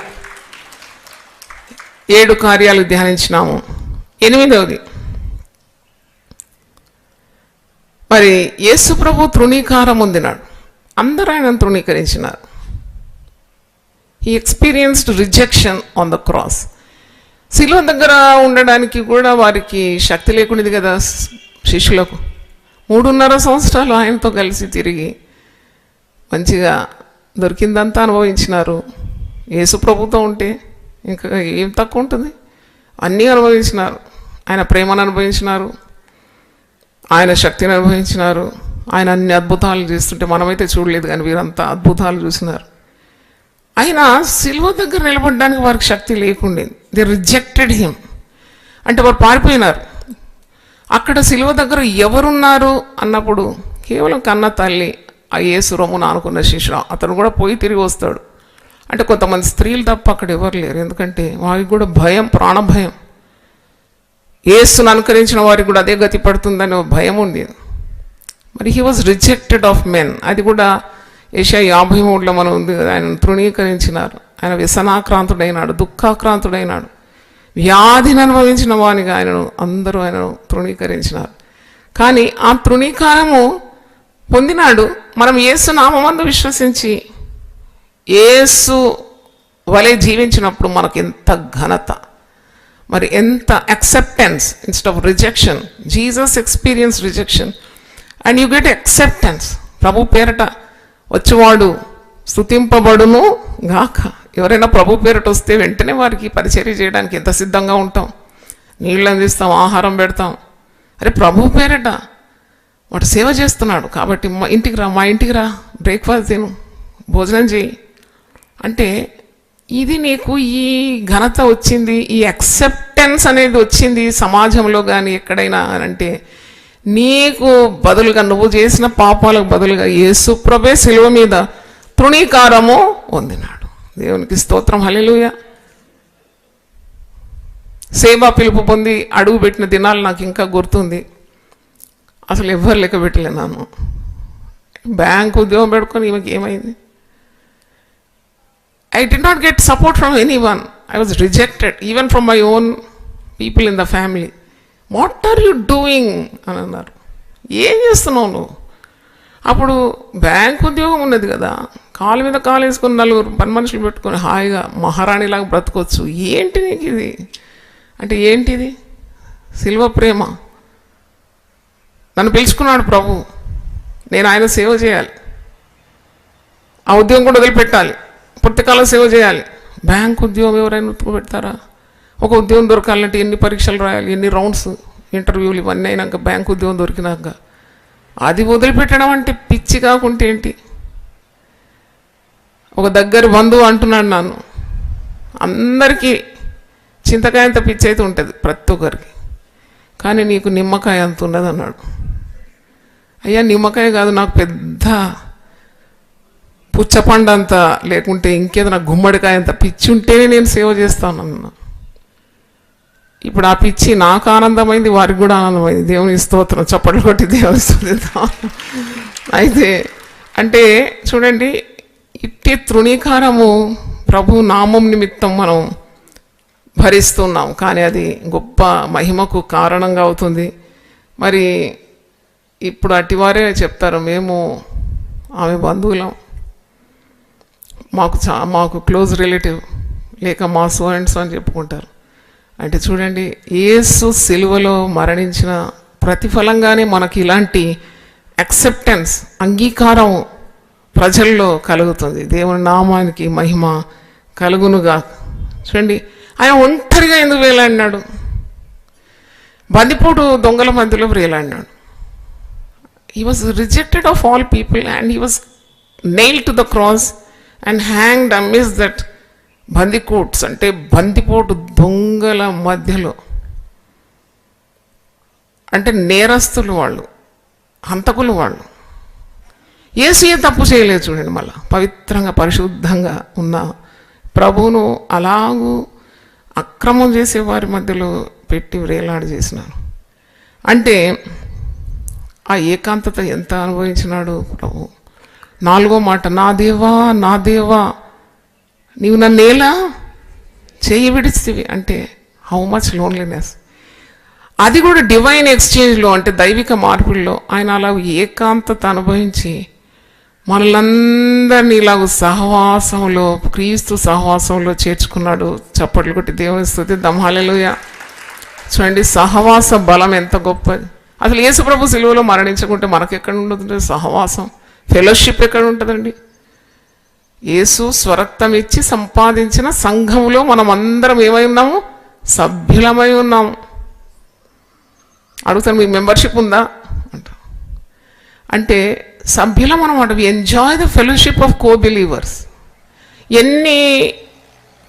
7 కార్యాలు ధ్యానించినాము. 8వది, మరి యేసు ప్రభు తృణీకారం పొందినాడు. అందరూ ఆయన తృణీకరించినారు. He experienced rejection on the cross. శిలువ దగ్గర ఉండడానికి కూడా వారికి శక్తి లేకుండేది కదా శిష్యులకు. 3.5 సంవత్సరాలు ఆయనతో కలిసి తిరిగి మంచిగా దొరికిందంతా అనుభవించినారు. యేసు ప్రభుతో ఉంటే ఇంకా ఏం తక్కువ ఉంటుంది? అన్నీ అనుభవించినారు. ఆయన ప్రేమను అనుభవించినారు, ఆయన శక్తిని అనుభవించినారు. ఆయన అన్ని అద్భుతాలు చేస్తుంటే మనమైతే చూడలేదు, కానీ వీరంతా అద్భుతాలు చూసినారు. ఆయన సిలువ దగ్గర నిలబడడానికి వారికి శక్తి లేకుండేది. They rejected him. అంటే వారు పారిపోయినారు. అక్కడ సిలువ దగ్గర ఎవరున్నారు అన్నప్పుడు కేవలం కన్న తల్లి, ఆ యేసు రొమ్మున ఆనుకున్న శిష్యుడు, అతను కూడా పోయి తిరిగి వస్తాడు. అంటే కొంతమంది స్త్రీలు తప్ప అక్కడ ఎవరు లేరు, ఎందుకంటే వారికి కూడా భయం, ప్రాణభయం. యేసును అనుకరించిన వారికి కూడా అదే గతి పడుతుందనే భయం ఉంది. మరి he was rejected of men. అది కూడా యెషయా 53లో మనం ఉంది కదా, ఆయనను తృణీకరించినారు. ఆయన వ్యసనాక్రాంతుడైనాడు, దుఃఖాక్రాంతుడైనాడు, వ్యాధిని అనుభవించిన వానిగా అందరూ ఆయనను తృణీకరించినారు. కానీ ఆ తృణీకారము పొందినాడు. మనం యేసు నామమందు విశ్వసించి యేసు వలె జీవించినప్పుడు మనకు ఎంత ఘనత, మరి ఎంత acceptance instead of rejection. Jesus experience rejection and you get acceptance. ప్రభు పేరట వచ్చేవాడు స్తుతింపబడును గాక. ఎవరైనా ప్రభు పేరట వస్తే వెంటనే వారికి పరిచర్య చేయడానికి ఎంత సిద్ధంగా ఉంటాం. నీళ్ళు అందిస్తాం, ఆహారం పెడతాం. అరే ప్రభు పేరట వాడు సేవ చేస్తున్నాడు కాబట్టి మా ఇంటికి రా, బ్రేక్ఫాస్ట్ తిను, భోజనం చేయి అంటే ఇది నీకు ఈ ఘనత వచ్చింది, ఈ యాక్సెప్టెన్స్ అనేది వచ్చింది సమాజంలో కానీ ఎక్కడైనా అంటే నీకు బదులుగా నువ్వు చేసిన పాపాలకు బదులుగా యేసు ప్రభువే శిలువ మీద తృణీకారము పొందినాడు. దేవునికి స్తోత్రం, హల్లెలూయా. సేవా పిలుపు పొంది అడుగు పెట్టిన దినాలు నాకు ఇంకా గుర్తుంది. అసలు ఎవ్వరు లెక్క పెట్టలేను. బ్యాంకు ఉద్యోగం పెట్టుకొని ఈమెకి ఏమైంది? I did not get support from anyone. I was rejected, even from my own people in the family. What are you doing? అని అన్నారు. ఏం చేస్తున్నావు నువ్వు? అప్పుడు బ్యాంక్ ఉద్యోగం ఉన్నది కదా, కాలు మీద కాలు వేసుకొని 4 పని మనుషులు పెట్టుకొని హాయిగా మహారాణిలాగా బ్రతకొచ్చు. ఏంటి నీకు ఇది అంటే ఏంటిది? సిల్వ ప్రేమ. నన్ను పిలుచుకున్నాడు ప్రభు, నేను ఆయన సేవ చేయాలి, ఆ ఉద్యోగం కూడా వదిలిపెట్టాలి, పుస్తకాల సేవ చేయాలి. బ్యాంక్ ఉద్యోగం ఎవరైనా పెడతారా? ఒక ఉద్యోగం దొరకాలంటే ఎన్ని పరీక్షలు రాయాలి, ఎన్ని రౌండ్స్, ఇంటర్వ్యూలు, ఇవన్నీ అయినాక బ్యాంక్ ఉద్యోగం దొరికినాక అది వదిలిపెట్టడం అంటే పిచ్చి కాకుంటే ఏంటి? ఒక దగ్గర బంధువు అంటున్నాడు నన్ను, అందరికీ చింతకాయంత పిచ్చి అయితే ఉంటుంది ప్రతి ఒక్కరికి, కానీ నీకు నిమ్మకాయ అంత ఉన్నది అన్నాడు. అయ్యా నిమ్మకాయ కాదు, నాకు పెద్ద పుచ్చపండు అంత, లేకుంటే ఇంకేదో నాకు గుమ్మడికాయ అంత పిచ్చి ఉంటేనే నేను సేవ చేస్తాను అన్న. ఇప్పుడు ఆ పిచ్చి నాకు ఆనందమైంది, వారికి కూడా ఆనందమైంది. దేవుని స్తోత్రం, చప్పట్లు కొట్టి దేవుని స్తుతిద్దాం. అయితే అంటే చూడండి, ఇట్టి తృణీకారము ప్రభు నామం నిమిత్తం మనం భరిస్తున్నాం, కానీ అది గొప్ప మహిమకు కారణంగా అవుతుంది. మరి ఇప్పుడు అటివారే చెప్తారు, మేము ఆమె బంధువులం, మాకు క్లోజ్ రిలేటివ్, లేక మా సో అండ్ సో అని చెప్పుకుంటారు. అంటే చూడండి, యేసు సిలువలో మరణించిన ప్రతిఫలంగానే మనకి ఇలాంటి యాక్సెప్టెన్స్, అంగీకారం ప్రజల్లో కలుగుతుంది. దేవుని నామానికి మహిమ కలుగునుగా. చూడండి, ఆయన ఒంటరిగా ఎందుకు వేలాడినాడు? బందిపోటు దొంగల మధ్యలో వేలాడినాడు. He was rejected of all people and he was nailed to the cross and hanged amidst that బందికోట్స్, అంటే బందిపోటు దొంగల మధ్యలో. అంటే నేరస్తులు వాళ్ళు, హంతకులు వాళ్ళు. యేసు ఏ తప్పు చేయలేదు. చూడండి, మళ్ళా పవిత్రంగా పరిశుద్ధంగా ఉన్న ప్రభువును అలాగూ అక్రమం చేసే వారి మధ్యలో పెట్టి వ్రేలాడి చేసినారు. అంటే ఆ ఏకాంతత ఎంత అనుభవించినాడు ప్రభు. 4వ మాట, నా దేవా నా దేవా నీవు నన్నేలా చేయి విడిచితివి. అంటే హౌ మచ్ లోన్లీనెస్. అది కూడా డివైన్ ఎక్స్చేంజ్లో, అంటే దైవిక మార్పుల్లో ఆయన అలా ఏకాంతత అనుభవించి మనలందరినీ ఇలాగ సహవాసంలో, క్రీస్తు సహవాసంలో చేర్చుకున్నాడు. చప్పట్లు కొట్టి దేవుని స్తుతిద్దాం, హల్లెలూయా. చూడండి, సహవాస బలం ఎంత గొప్పది. అసలు యేసు ప్రభు సిలువలో మరణించకుంటే మనకు ఎక్కడ ఉంటుంది సహవాసం, ఫెలోషిప్ ఎక్కడ ఉంటుందండి? యేసు స్వరక్తం ఇచ్చి సంపాదించిన సంఘంలో మనం అందరం ఏమై ఉన్నాము? సభ్యులమై ఉన్నాము. అడుగుతాను, మీకు మెంబర్షిప్ ఉందా అంట. అంటే సభ్యులం అనమాట. We enjoy the fellowship of co believers. ఎన్ని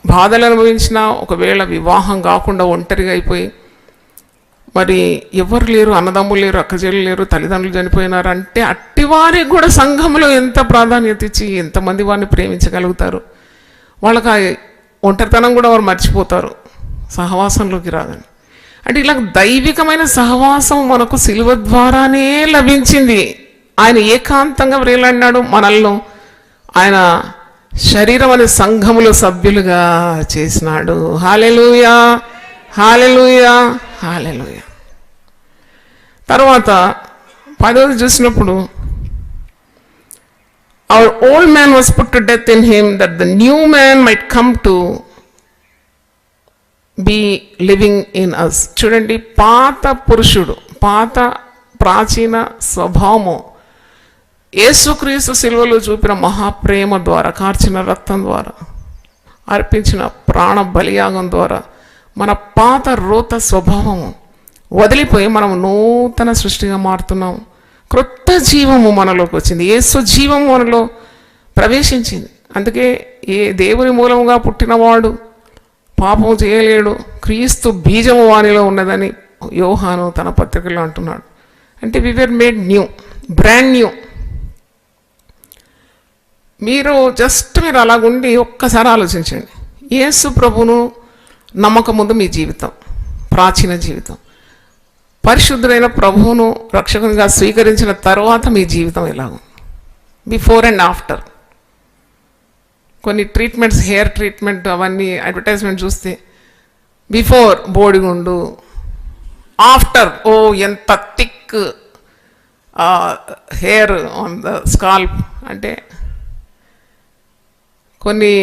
బాధలు అనుభవించినా, ఒకవేళ వివాహం కాకుండా ఒంటరిగా అయిపోయి, మరి ఎవరు లేరు, అన్నదమ్ములు లేరు, అక్కచెల్లెలు లేరు, తల్లిదండ్రులు చనిపోయినారు అంటే అట్టివారికి కూడా సంఘంలో ఎంత ప్రాధాన్యత ఇచ్చి ఎంతమంది వారిని ప్రేమించగలుగుతారు? వాళ్ళకి ఆ ఒంటరితనం కూడా వారు మర్చిపోతారు సహవాసంలోకి రాదని. అంటే ఇలా దైవికమైన సహవాసం మనకు సిలువ ద్వారానే లభించింది. ఆయన ఏకాంతంగా వ్రేలాడినాడు మనల్ని, ఆయన శరీరం అనే సంఘములో సభ్యులుగా చేసినాడు. హల్లెలూయా, హల్లెలూయా, హల్లెలూయా. తర్వాత 10వ చూసినప్పుడు our old man was put to death in him that the new man might come to be living in us. చూడండి, పాత పురుషుడు, పాత ప్రాచీన స్వభావము యేసుక్రీస్తు సిలువలో చూపిన మహాప్రేమ ద్వారా, కార్చిన రక్తం ద్వారా, అర్పించిన ప్రాణ బలియాగం ద్వారా మన పాత రోత స్వభావము వదిలిపోయి మనం నూతన సృష్టిగా మారుతున్నాం. క్రొత్త జీవము మనలోకి వచ్చింది. యేసు జీవము మనలో ప్రవేశించింది. అందుకే ఏ దేవుని మూలముగా పుట్టినవాడు పాపం చేయలేడు, క్రీస్తు బీజము వానిలో ఉన్నదని యోహాను తన పత్రికలో అంటున్నాడు. అంటే we were made new, brand new. మీరు అలాగుండి ఒక్కసారి ఆలోచించండి. యేసు ప్రభును నమ్మకం ముందు మీ జీవితం, ప్రాచీన జీవితం, పరిశుద్ధుడైన ప్రభువును రక్షకునిగా స్వీకరించిన తర్వాత మీ జీవితం ఎలాగో, బిఫోర్ అండ్ ఆఫ్టర్. కొన్ని ట్రీట్మెంట్స్, హెయిర్ ట్రీట్మెంట్ అవన్నీ అడ్వర్టైజ్మెంట్ చూస్తే బిఫోర్ బోడిగుండు, ఆఫ్టర్ ఓ ఎంత thick hair on the scalp. అంటే కొన్ని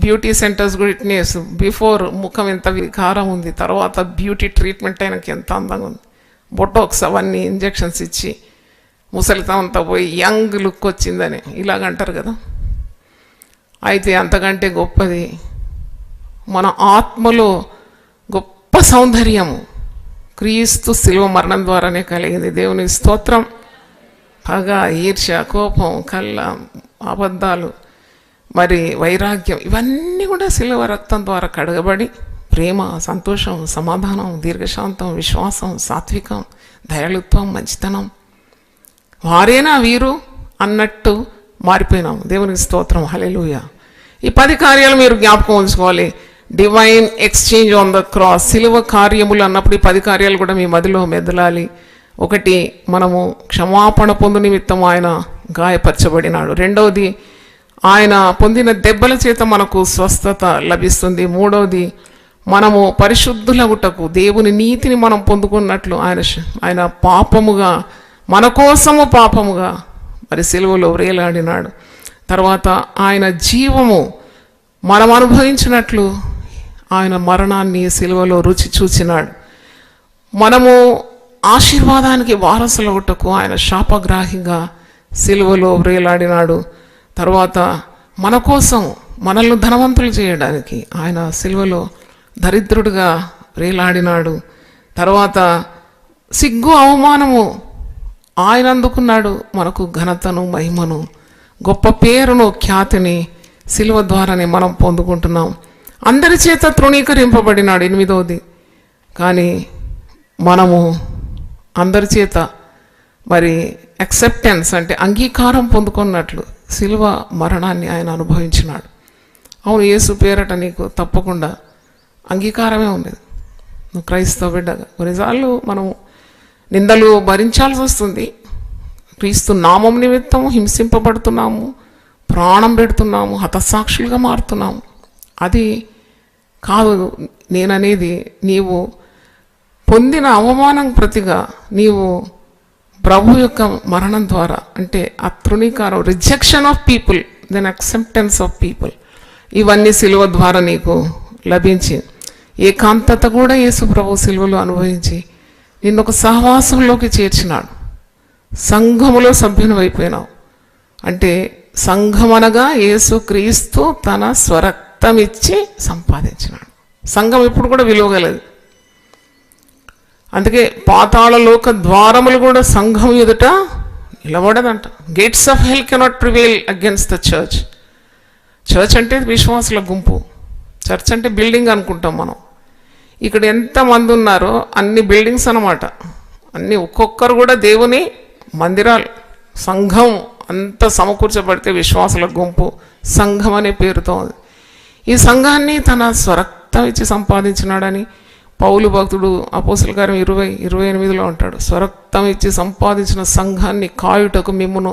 బ్యూటీ సెంటర్స్ కూడా ఇట్నే, బిఫోర్ ముఖం ఎంత వికారం ఉంది, తర్వాత బ్యూటీ ట్రీట్మెంట్ అయినాక ఎంత అందంగా ఉంది, బొటోక్స్ అవన్నీ ఇంజెక్షన్స్ ఇచ్చి ముసలితం అంతా పోయి యంగ్ లుక్ వచ్చిందని ఇలాగంటారు కదా. అయితే అంతకంటే గొప్పది మన ఆత్మలో గొప్ప సౌందర్యము క్రీస్తు శిలువ మరణం ద్వారానే కలిగింది. దేవుని స్తోత్రం. పగ, ఈర్ష్య, కోపం, కళ్ళ, అబద్ధాలు, మరి వైరాగ్యం, ఇవన్నీ కూడా శిలువ రక్తం ద్వారా కడగబడి ప్రేమ, సంతోషం, సమాధానం, దీర్ఘశాంతం, విశ్వాసం, సాత్వికం, దయాళుత్వం, మంచితనం, వారేనా వీరు అన్నట్టు మారిపోయినాం. దేవునికి స్తోత్రం. హల్లెలూయా. ఈ 10 కార్యాలు మీరు జ్ఞాపకం ఉంచుకోవాలి. Divine exchange on the cross, సిలువ కార్యములు అన్నప్పుడు ఈ 10 కార్యాలు కూడా మీ మదిలో మెదలాలి. 1, మనము క్షమాపణ పొందు నిమిత్తం ఆయన గాయపరచబడినాడు. 2వది, ఆయన పొందిన దెబ్బల చేత మనకు స్వస్థత లభిస్తుంది. 3వది, మనము పరిశుద్ధులగుటకు దేవుని నీతిని మనం పొందుకున్నట్లు ఆయన పాపముగా, మన కోసము పాపముగా మరి సిలువలో వ్రేలాడినాడు. తర్వాత ఆయన జీవము మనం అనుభవించినట్లు ఆయన మరణాన్ని సిలువలో రుచి చూచినాడు. మనము ఆశీర్వాదానికి వారసులగుటకు ఆయన శాపగ్రాహిగా సిలువలో వ్రేలాడినాడు. తర్వాత మన కోసం, మనల్ని ధనవంతులు చేయడానికి ఆయన సిలువలో దరిద్రుడిగా వ్రేలాడినాడు. తర్వాత సిగ్గు, అవమానము ఆయన అందుకున్నాడు. మనకు ఘనతను, మహిమను, గొప్ప పేరును, ఖ్యాతిని సిలువ ద్వారానే మనం పొందుకుంటున్నాం. అందరి చేత తృణీకరింపబడినాడు. 8వది, కానీ మనము అందరి చేత మరి యాక్సెప్టెన్స్ అంటే అంగీకారం పొందుకున్నట్లు సిలువ మరణాన్ని ఆయన అనుభవించినాడు. అవును, యేసు పేరట నీకు తప్పకుండా అంగీకారమే ఉండేది. నువ్వు క్రైస్తవ బిడ్డగా కొన్నిసార్లు మనం నిందలు భరించాల్సి వస్తుంది. క్రీస్తు నామం నిమిత్తం హింసింపబడుతున్నాము, ప్రాణం పెడుతున్నాము, హతసాక్షులుగా మారుతున్నాము. అది కాదు నేననేది. నీవు పొందిన అవమానం ప్రతిగా నీవు ప్రభు యొక్క మరణం ద్వారా, అంటే ఆ తృణీకారం, rejection of people, then acceptance of people, ఇవన్నీ సిలువ ద్వారా నీకు లభించి, ఏకాంతత కూడా యేసు ప్రభు సిలువలో అనుభవించి నిన్ను ఒక సహవాసంలోకి చేర్చినాడు. సంఘములో సభ్యుని అయిపోయినావు. అంటే సంఘం అనగా యేసు క్రీస్తు తన స్వరక్తం ఇచ్చి సంపాదించినాడు. సంఘం ఇప్పుడు కూడా విలువగలదు. అందుకే పాతాళలోక ద్వారములు కూడా సంఘం ఎదుట నిలబడదంట. Gates of hell cannot prevail against the church. Church అంటే విశ్వాసుల గుంపు. చర్చ్ అంటే బిల్డింగ్ అనుకుంటాం మనం. ఇక్కడ ఎంతమంది ఉన్నారో అన్ని బిల్డింగ్స్ అన్నమాట. అన్ని ఒక్కొక్కరు కూడా దేవుని మందిరాలు. సంఘం అంత సమకూర్చబడితే విశ్వాసుల గుంపు సంఘం అనే పేరుతో ఉంది. ఈ సంఘాన్ని తన స్వరక్తం ఇచ్చి సంపాదించినాడని పౌలు భక్తుడు అపోస్తల కార్యం 20:28 అంటాడు. స్వరక్తం ఇచ్చి సంపాదించిన సంఘాన్ని కాయుటకు మిమ్మును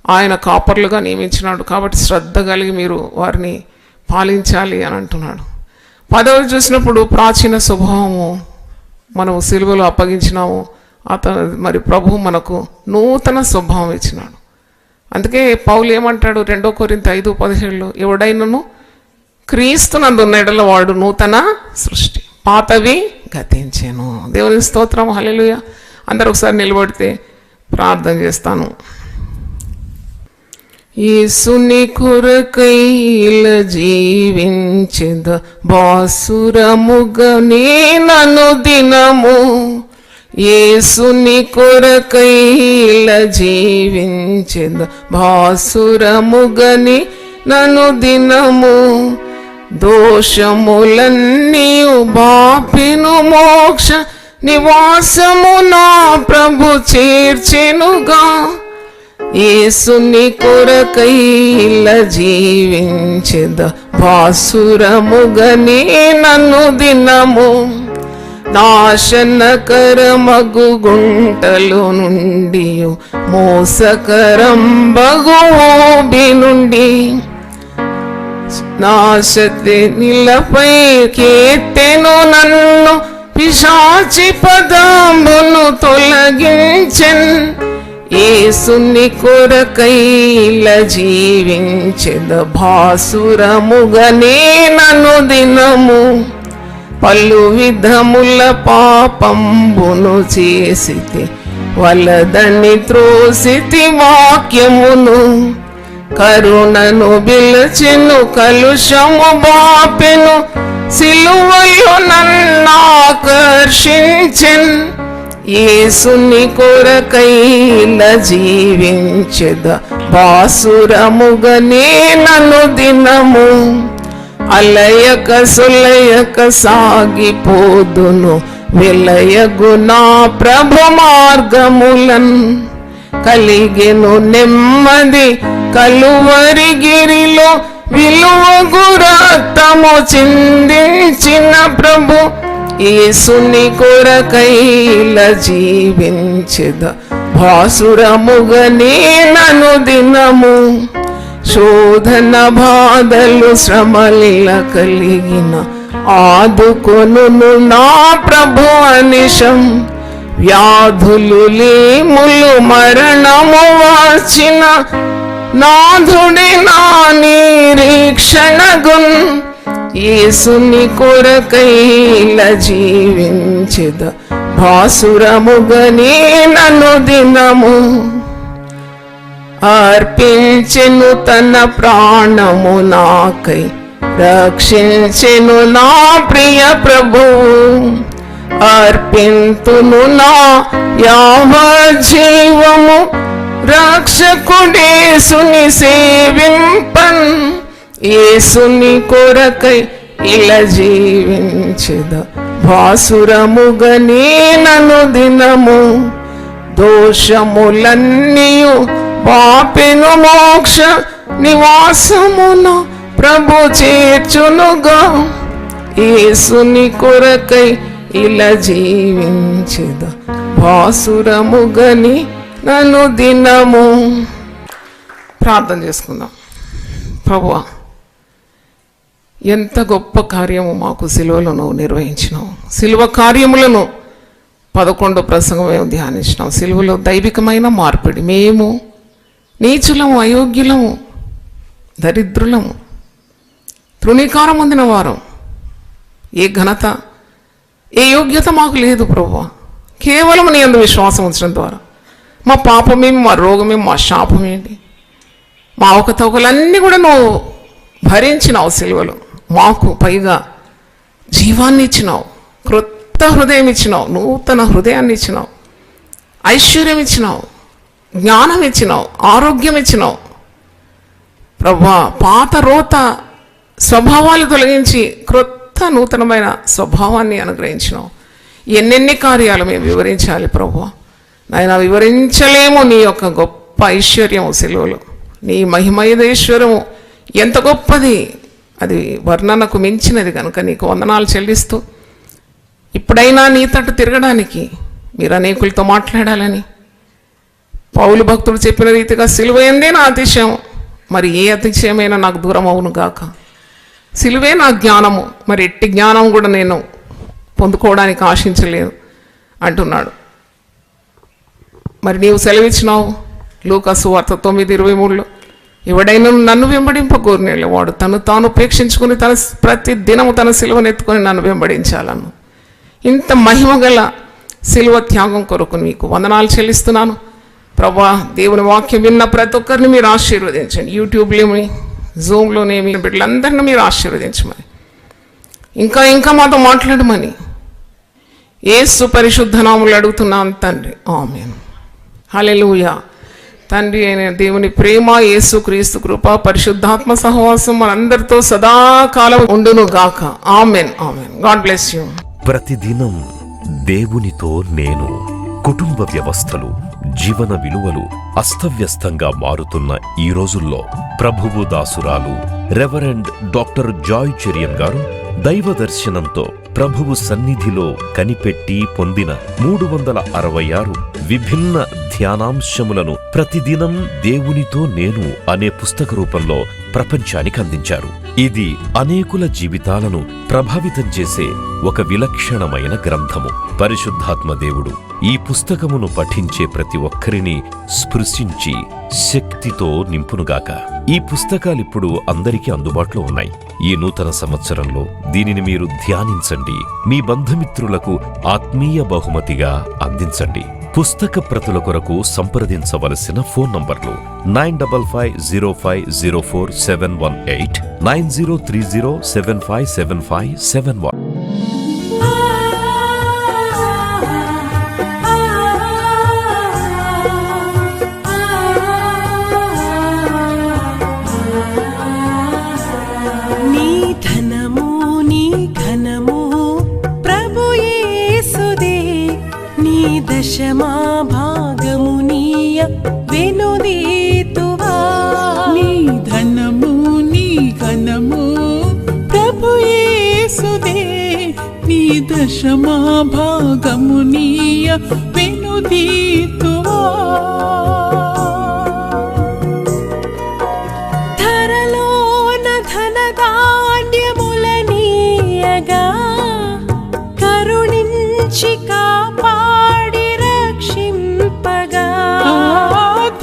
ఆయన కాపర్లుగా నియమించినాడు, కాబట్టి శ్రద్ధ కలిగి మీరు వారిని పాలించాలి అని అంటున్నాడు. 10వ చూసినప్పుడు ప్రాచీన స్వభావము మనము సిలువలో అప్పగించినాము, మరి ప్రభు మనకు నూతన స్వభావం ఇచ్చినాడు. అందుకే పౌలు ఏమంటాడు 2 కొరింథీ 5:17 ఎవడైనను క్రీస్తునందున్న ఎడల వాడు నూతన సృష్టి, పాతవి గతించెను. దేవుని స్తోత్రం, హల్లెలూయా. అందరూ ఒకసారి నిలబడితే ప్రార్థన చేస్తాను. యేసుని కొరకై ఇలా జీవించెద బాసురముగా నేనను దినము, యేసుని కొరకై ఇలా జీవించెద బాసురముగని నను దినము, దోషములన్నీ బాపిను మోక్ష నివాసము నా ప్రభు చేర్చెనుగా, యేసుని కొరకై ఇలా జీవించెద భాసురముగని నన్ను దినము, నాశనకరమగు గుంటలో నుండి మోసకరం బగు ఊబి నుండి, నాశతి నిలపై కేత్తెను నన్ను పిశాచి పదంబును తొలగించెన్, యేసుని కొరకై ఇలా జీవించెద భాసురముగనే నన్ను దినము, పలు విధముల పాపంబును చేసితి వలదని త్రోసితి వాక్యమును, కరుణను బిలచెను కలుషము బాపెను సిలువయు నన్నాకర్షించెన్, యేసుని కొరకై ఇలా జీవించెద బాసురముగనే నన్ను దినము, అలయక సులయక సాగిపోదును విలయగు నా ప్రభు మార్గములన్, కలిగెను నెమ్మది కలువరి గిరిలో విలువగు రక్తము చిందించిన ప్రభు, యేసుని కొరకై ఇలా జీవించెద భాసురముగనే నను దినము, శోధన బాధలు శ్రమల కలిగిన ఆదుకొను నా ప్రభు అనిశం, వ్యాధులు లేములు మరణము వచ్చిన నాథుడి నా నిరీక్షణగున్, యేసుని కొరకై ఇలా జీవించెద భాసురముగనే నన్ను దినము, అర్పించెను తన ప్రాణము నాకై రక్షించెను నా ప్రియ ప్రభువు, అర్పింతును నా యావజ్జీవము రక్షకుడేసుని సేవింపన్, యేసుని కొరకై ఇలా జీవించెద భాసురముగనే నను దినము, దోషములన్నీయు పాపెను మోక్ష నివాసమున ప్రభు చేర్చునుగా, యేసుని కొరకై ఇలా జీవించెద భాసురముగని నన్ను దినము. ప్రార్థన చేసుకుందాం. ప్రభువా, ఎంత గొప్ప కార్యము మాకు సిలువలో నువ్వు నిర్వహించినావు. సిలువ కార్యములను 11 ప్రసంగం మేము ధ్యానించినాం. సిలువలో దైవికమైన మార్పిడి. మేము నీచులము, అయోగ్యులము, దరిద్రులము, తృణీకారం పొందిన వారం. ఏ ఘనత, ఏ యోగ్యత మాకు లేదు ప్రభువా. కేవలం నీ యందు విశ్వాసం ఉంచడం ద్వారా మా పాపమేమి, మా రోగమేమి, మా శాపమేంటి, మా అవకతవకలన్నీ కూడా నువ్వు భరించినావు సిలువలో. మాకు పైగా జీవాన్ని ఇచ్చినావు, క్రొత్త హృదయం ఇచ్చినావు, నూతన హృదయాన్ని ఇచ్చినావు, ఐశ్వర్యం ఇచ్చినావు, జ్ఞానం ఇచ్చినావు, ఆరోగ్యం ఇచ్చినావు ప్రభువా. పాత రోత స్వభావాలు తొలగించి క్రొత్త నూతనమైన స్వభావాన్ని అనుగ్రహించినావు. ఎన్నెన్ని కార్యాలు మేము వివరించాలి ప్రభువా. నాయన, వివరించలేము నీ యొక్క గొప్ప ఐశ్వర్యము సిలువలో. నీ మహిమయుధేశ్వరము ఎంత గొప్పది అది వర్ణనకు మించినది కనుక నీకు వందనాలు చెల్లిస్తూ, ఇప్పుడైనా నీ తట్టు తిరగడానికి మీరు అనేకులతో మాట్లాడాలని పౌలు భక్తుడు చెప్పిన రీతిగా సిలువైందే నా అతిశయం, మరి ఏ అతిశయమైనా నాకు దూరం అవును గాక. సిలువే నా జ్ఞానము, మరి ఎట్టి జ్ఞానం కూడా నేను పొందుకోవడానికి ఆశించలేదు అంటున్నాడు. మరి నీవు సెలవిచ్చినావు లూకా సువార్త 9:23లో, ఎవడైనా నన్ను వెంబడింపగోరినేళ్ళ వాడు తను తాను ఉపేక్షించుకుని ప్రతి దినము తన సిలువనెత్తుకొని నన్ను వెంబడించాలను. ఇంత మహిమగల సిలువ త్యాగం కొరకు నీకు వందనాలు చెల్లిస్తున్నాను ప్రభా. దేవుని వాక్యం విన్న ప్రతి ఒక్కరిని మీరు ఆశీర్వదించండి. యూట్యూబ్లోని, జూమ్లోనేమి బిడ్డలందరినీ మీరు ఆశీర్వదించమని, ఇంకా ఇంకా మాతో మాట్లాడమని యేసు పరిశుద్ధ నామములో అడుగుతున్నాను తండ్రి, ఆమేన్. హల్లెలూయా. తండ్రి అయిన దేవుని ప్రేమ, యేసు క్రీస్తు కృప, పరిశుద్ధాత్మ సహవాసం మనందరితో సదాకాలం ఉండును గాక. Amen, amen. God bless you. ప్రతిదినం దేవునితో నేను. కుటుంబ వ్యవస్థలు, జీవన విలువలు అస్తవ్యస్తంగా మారుతున్న ఈ రోజుల్లో ప్రభువు దాసురాలు రెవరెండ్ డాక్టర్ జాయ్ చెరియన్ గారు దైవ దర్శనంతో ప్రభువు సన్నిధిలో కనిపెట్టి పొందిన 366 విభిన్న ధ్యానాంశములను ప్రతిదినం దేవునితో నేను అనే పుస్తక రూపంలో ప్రపంచానికి అందించారు. ఇది అనేకుల జీవితాలను ప్రభావితం చేసే ఒక విలక్షణమైన గ్రంథము. పరిశుద్ధాత్మ దేవుడు ఈ పుస్తకమును పఠించే ప్రతి ఒక్కరిని స్పృశించి శక్తితో నింపునుగాక. ఈ పుస్తకాలిప్పుడు అందరికీ అందుబాటులో ఉన్నాయి. ఈ నూతన సంవత్సరంలో దీనిని మీరు ధ్యానించండి, మీ బంధుమిత్రులకు ఆత్మీయ బహుమతిగా అందించండి. పుస్తక ప్రతుల కొరకు సంప్రదించవలసిన ఫోన్ నంబర్లు 9550504718, 9030757571. దశమా భాగమునీయ వెనుదీతువా. నీ ధనము నీ ఘనము ప్రభు యేసుదే, నీ దశమా భాగమునీయ వెనుదీతువా. ధరలోన ధనధాన్యములనీయగా కరుణించి కాపాడి రక్షింపగా.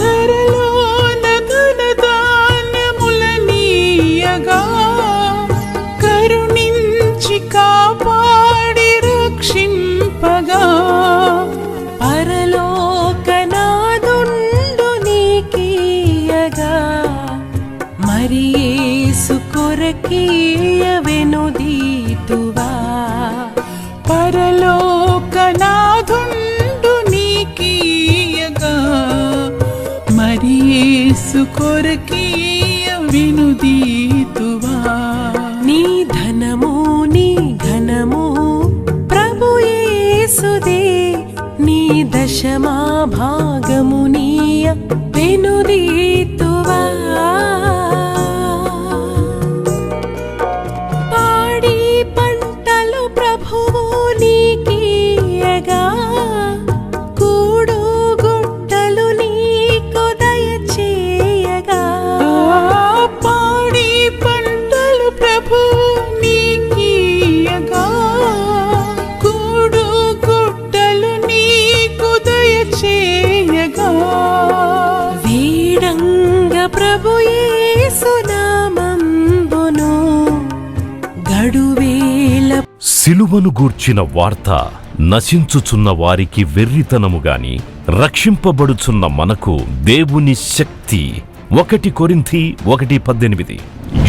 ధరలోన ధనధాన్యములనీయగా కరుణించి కాపాడి రక్షింపగా. పరలోకనాదుండు నీకీయగా మరి యేసు కొరకీయ వెనుదీతువా. పరలోకనాథుండు నీకీయగా మరి యేసు కొరకీయ వెనుదీతువా. నీ ధనము నీ ఘనము ప్రభు యేసుదే, నీ దశమా భాగమునీయ వెనుదీతువా. పాడి పంటలు ప్రభువు నీకీయగా కూడు గుట్టలు నీకు దయచేయగా. పాడి పంటలు ప్రభు నీకీయగా కూడు గుట్టలు నీకు దయచేయగా. వీడంగ ప్రభు యేసు నామంబును గడువేల. సిలువను గూర్చిన వార్త నశించుచున్న వారికి వెర్రితనముగాని, రక్షింపబడుచున్న మనకు దేవుని శక్తి. 1 కొరింథీ 1:18.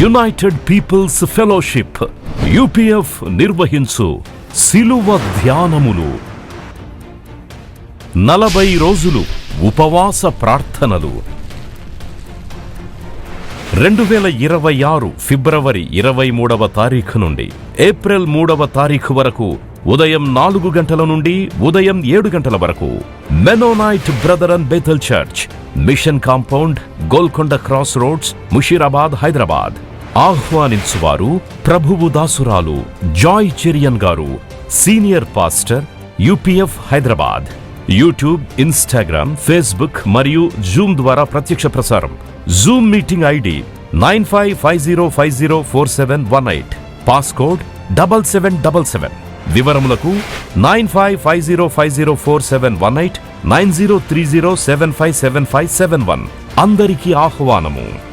యునైటెడ్ పీపుల్స్ ఫెలోషిప్ యూపీఎఫ్ నిర్వహించు సిలువ ధ్యానములు. 40 రోజులు ఉపవాస ప్రార్థనలు. 2026 ఫిబ్రవరి 23వ తారీఖు నుండి ఏప్రిల్ 3వ తారీఖు వరకు ఉదయం 4 గంటల నుండి ఉదయం 7 గంటల వరకు Mennonite brethren Bethel church, mission compound, Golconda cross roads, Musheerabad, Hyderabad. ఆహ్వానించువారు ప్రభువు దాసురాలు Joy Cherian garu, senior pastor, UPF Hyderabad. YouTube, Instagram, Facebook మరియు జూమ్ ద్వారా ప్రత్యక్ష ప్రసారం. Zoom meeting ID 9550504718, passcode 7777. వివరములకు 9550504718, 9030757571. అందరికీ ఆహ్వానము.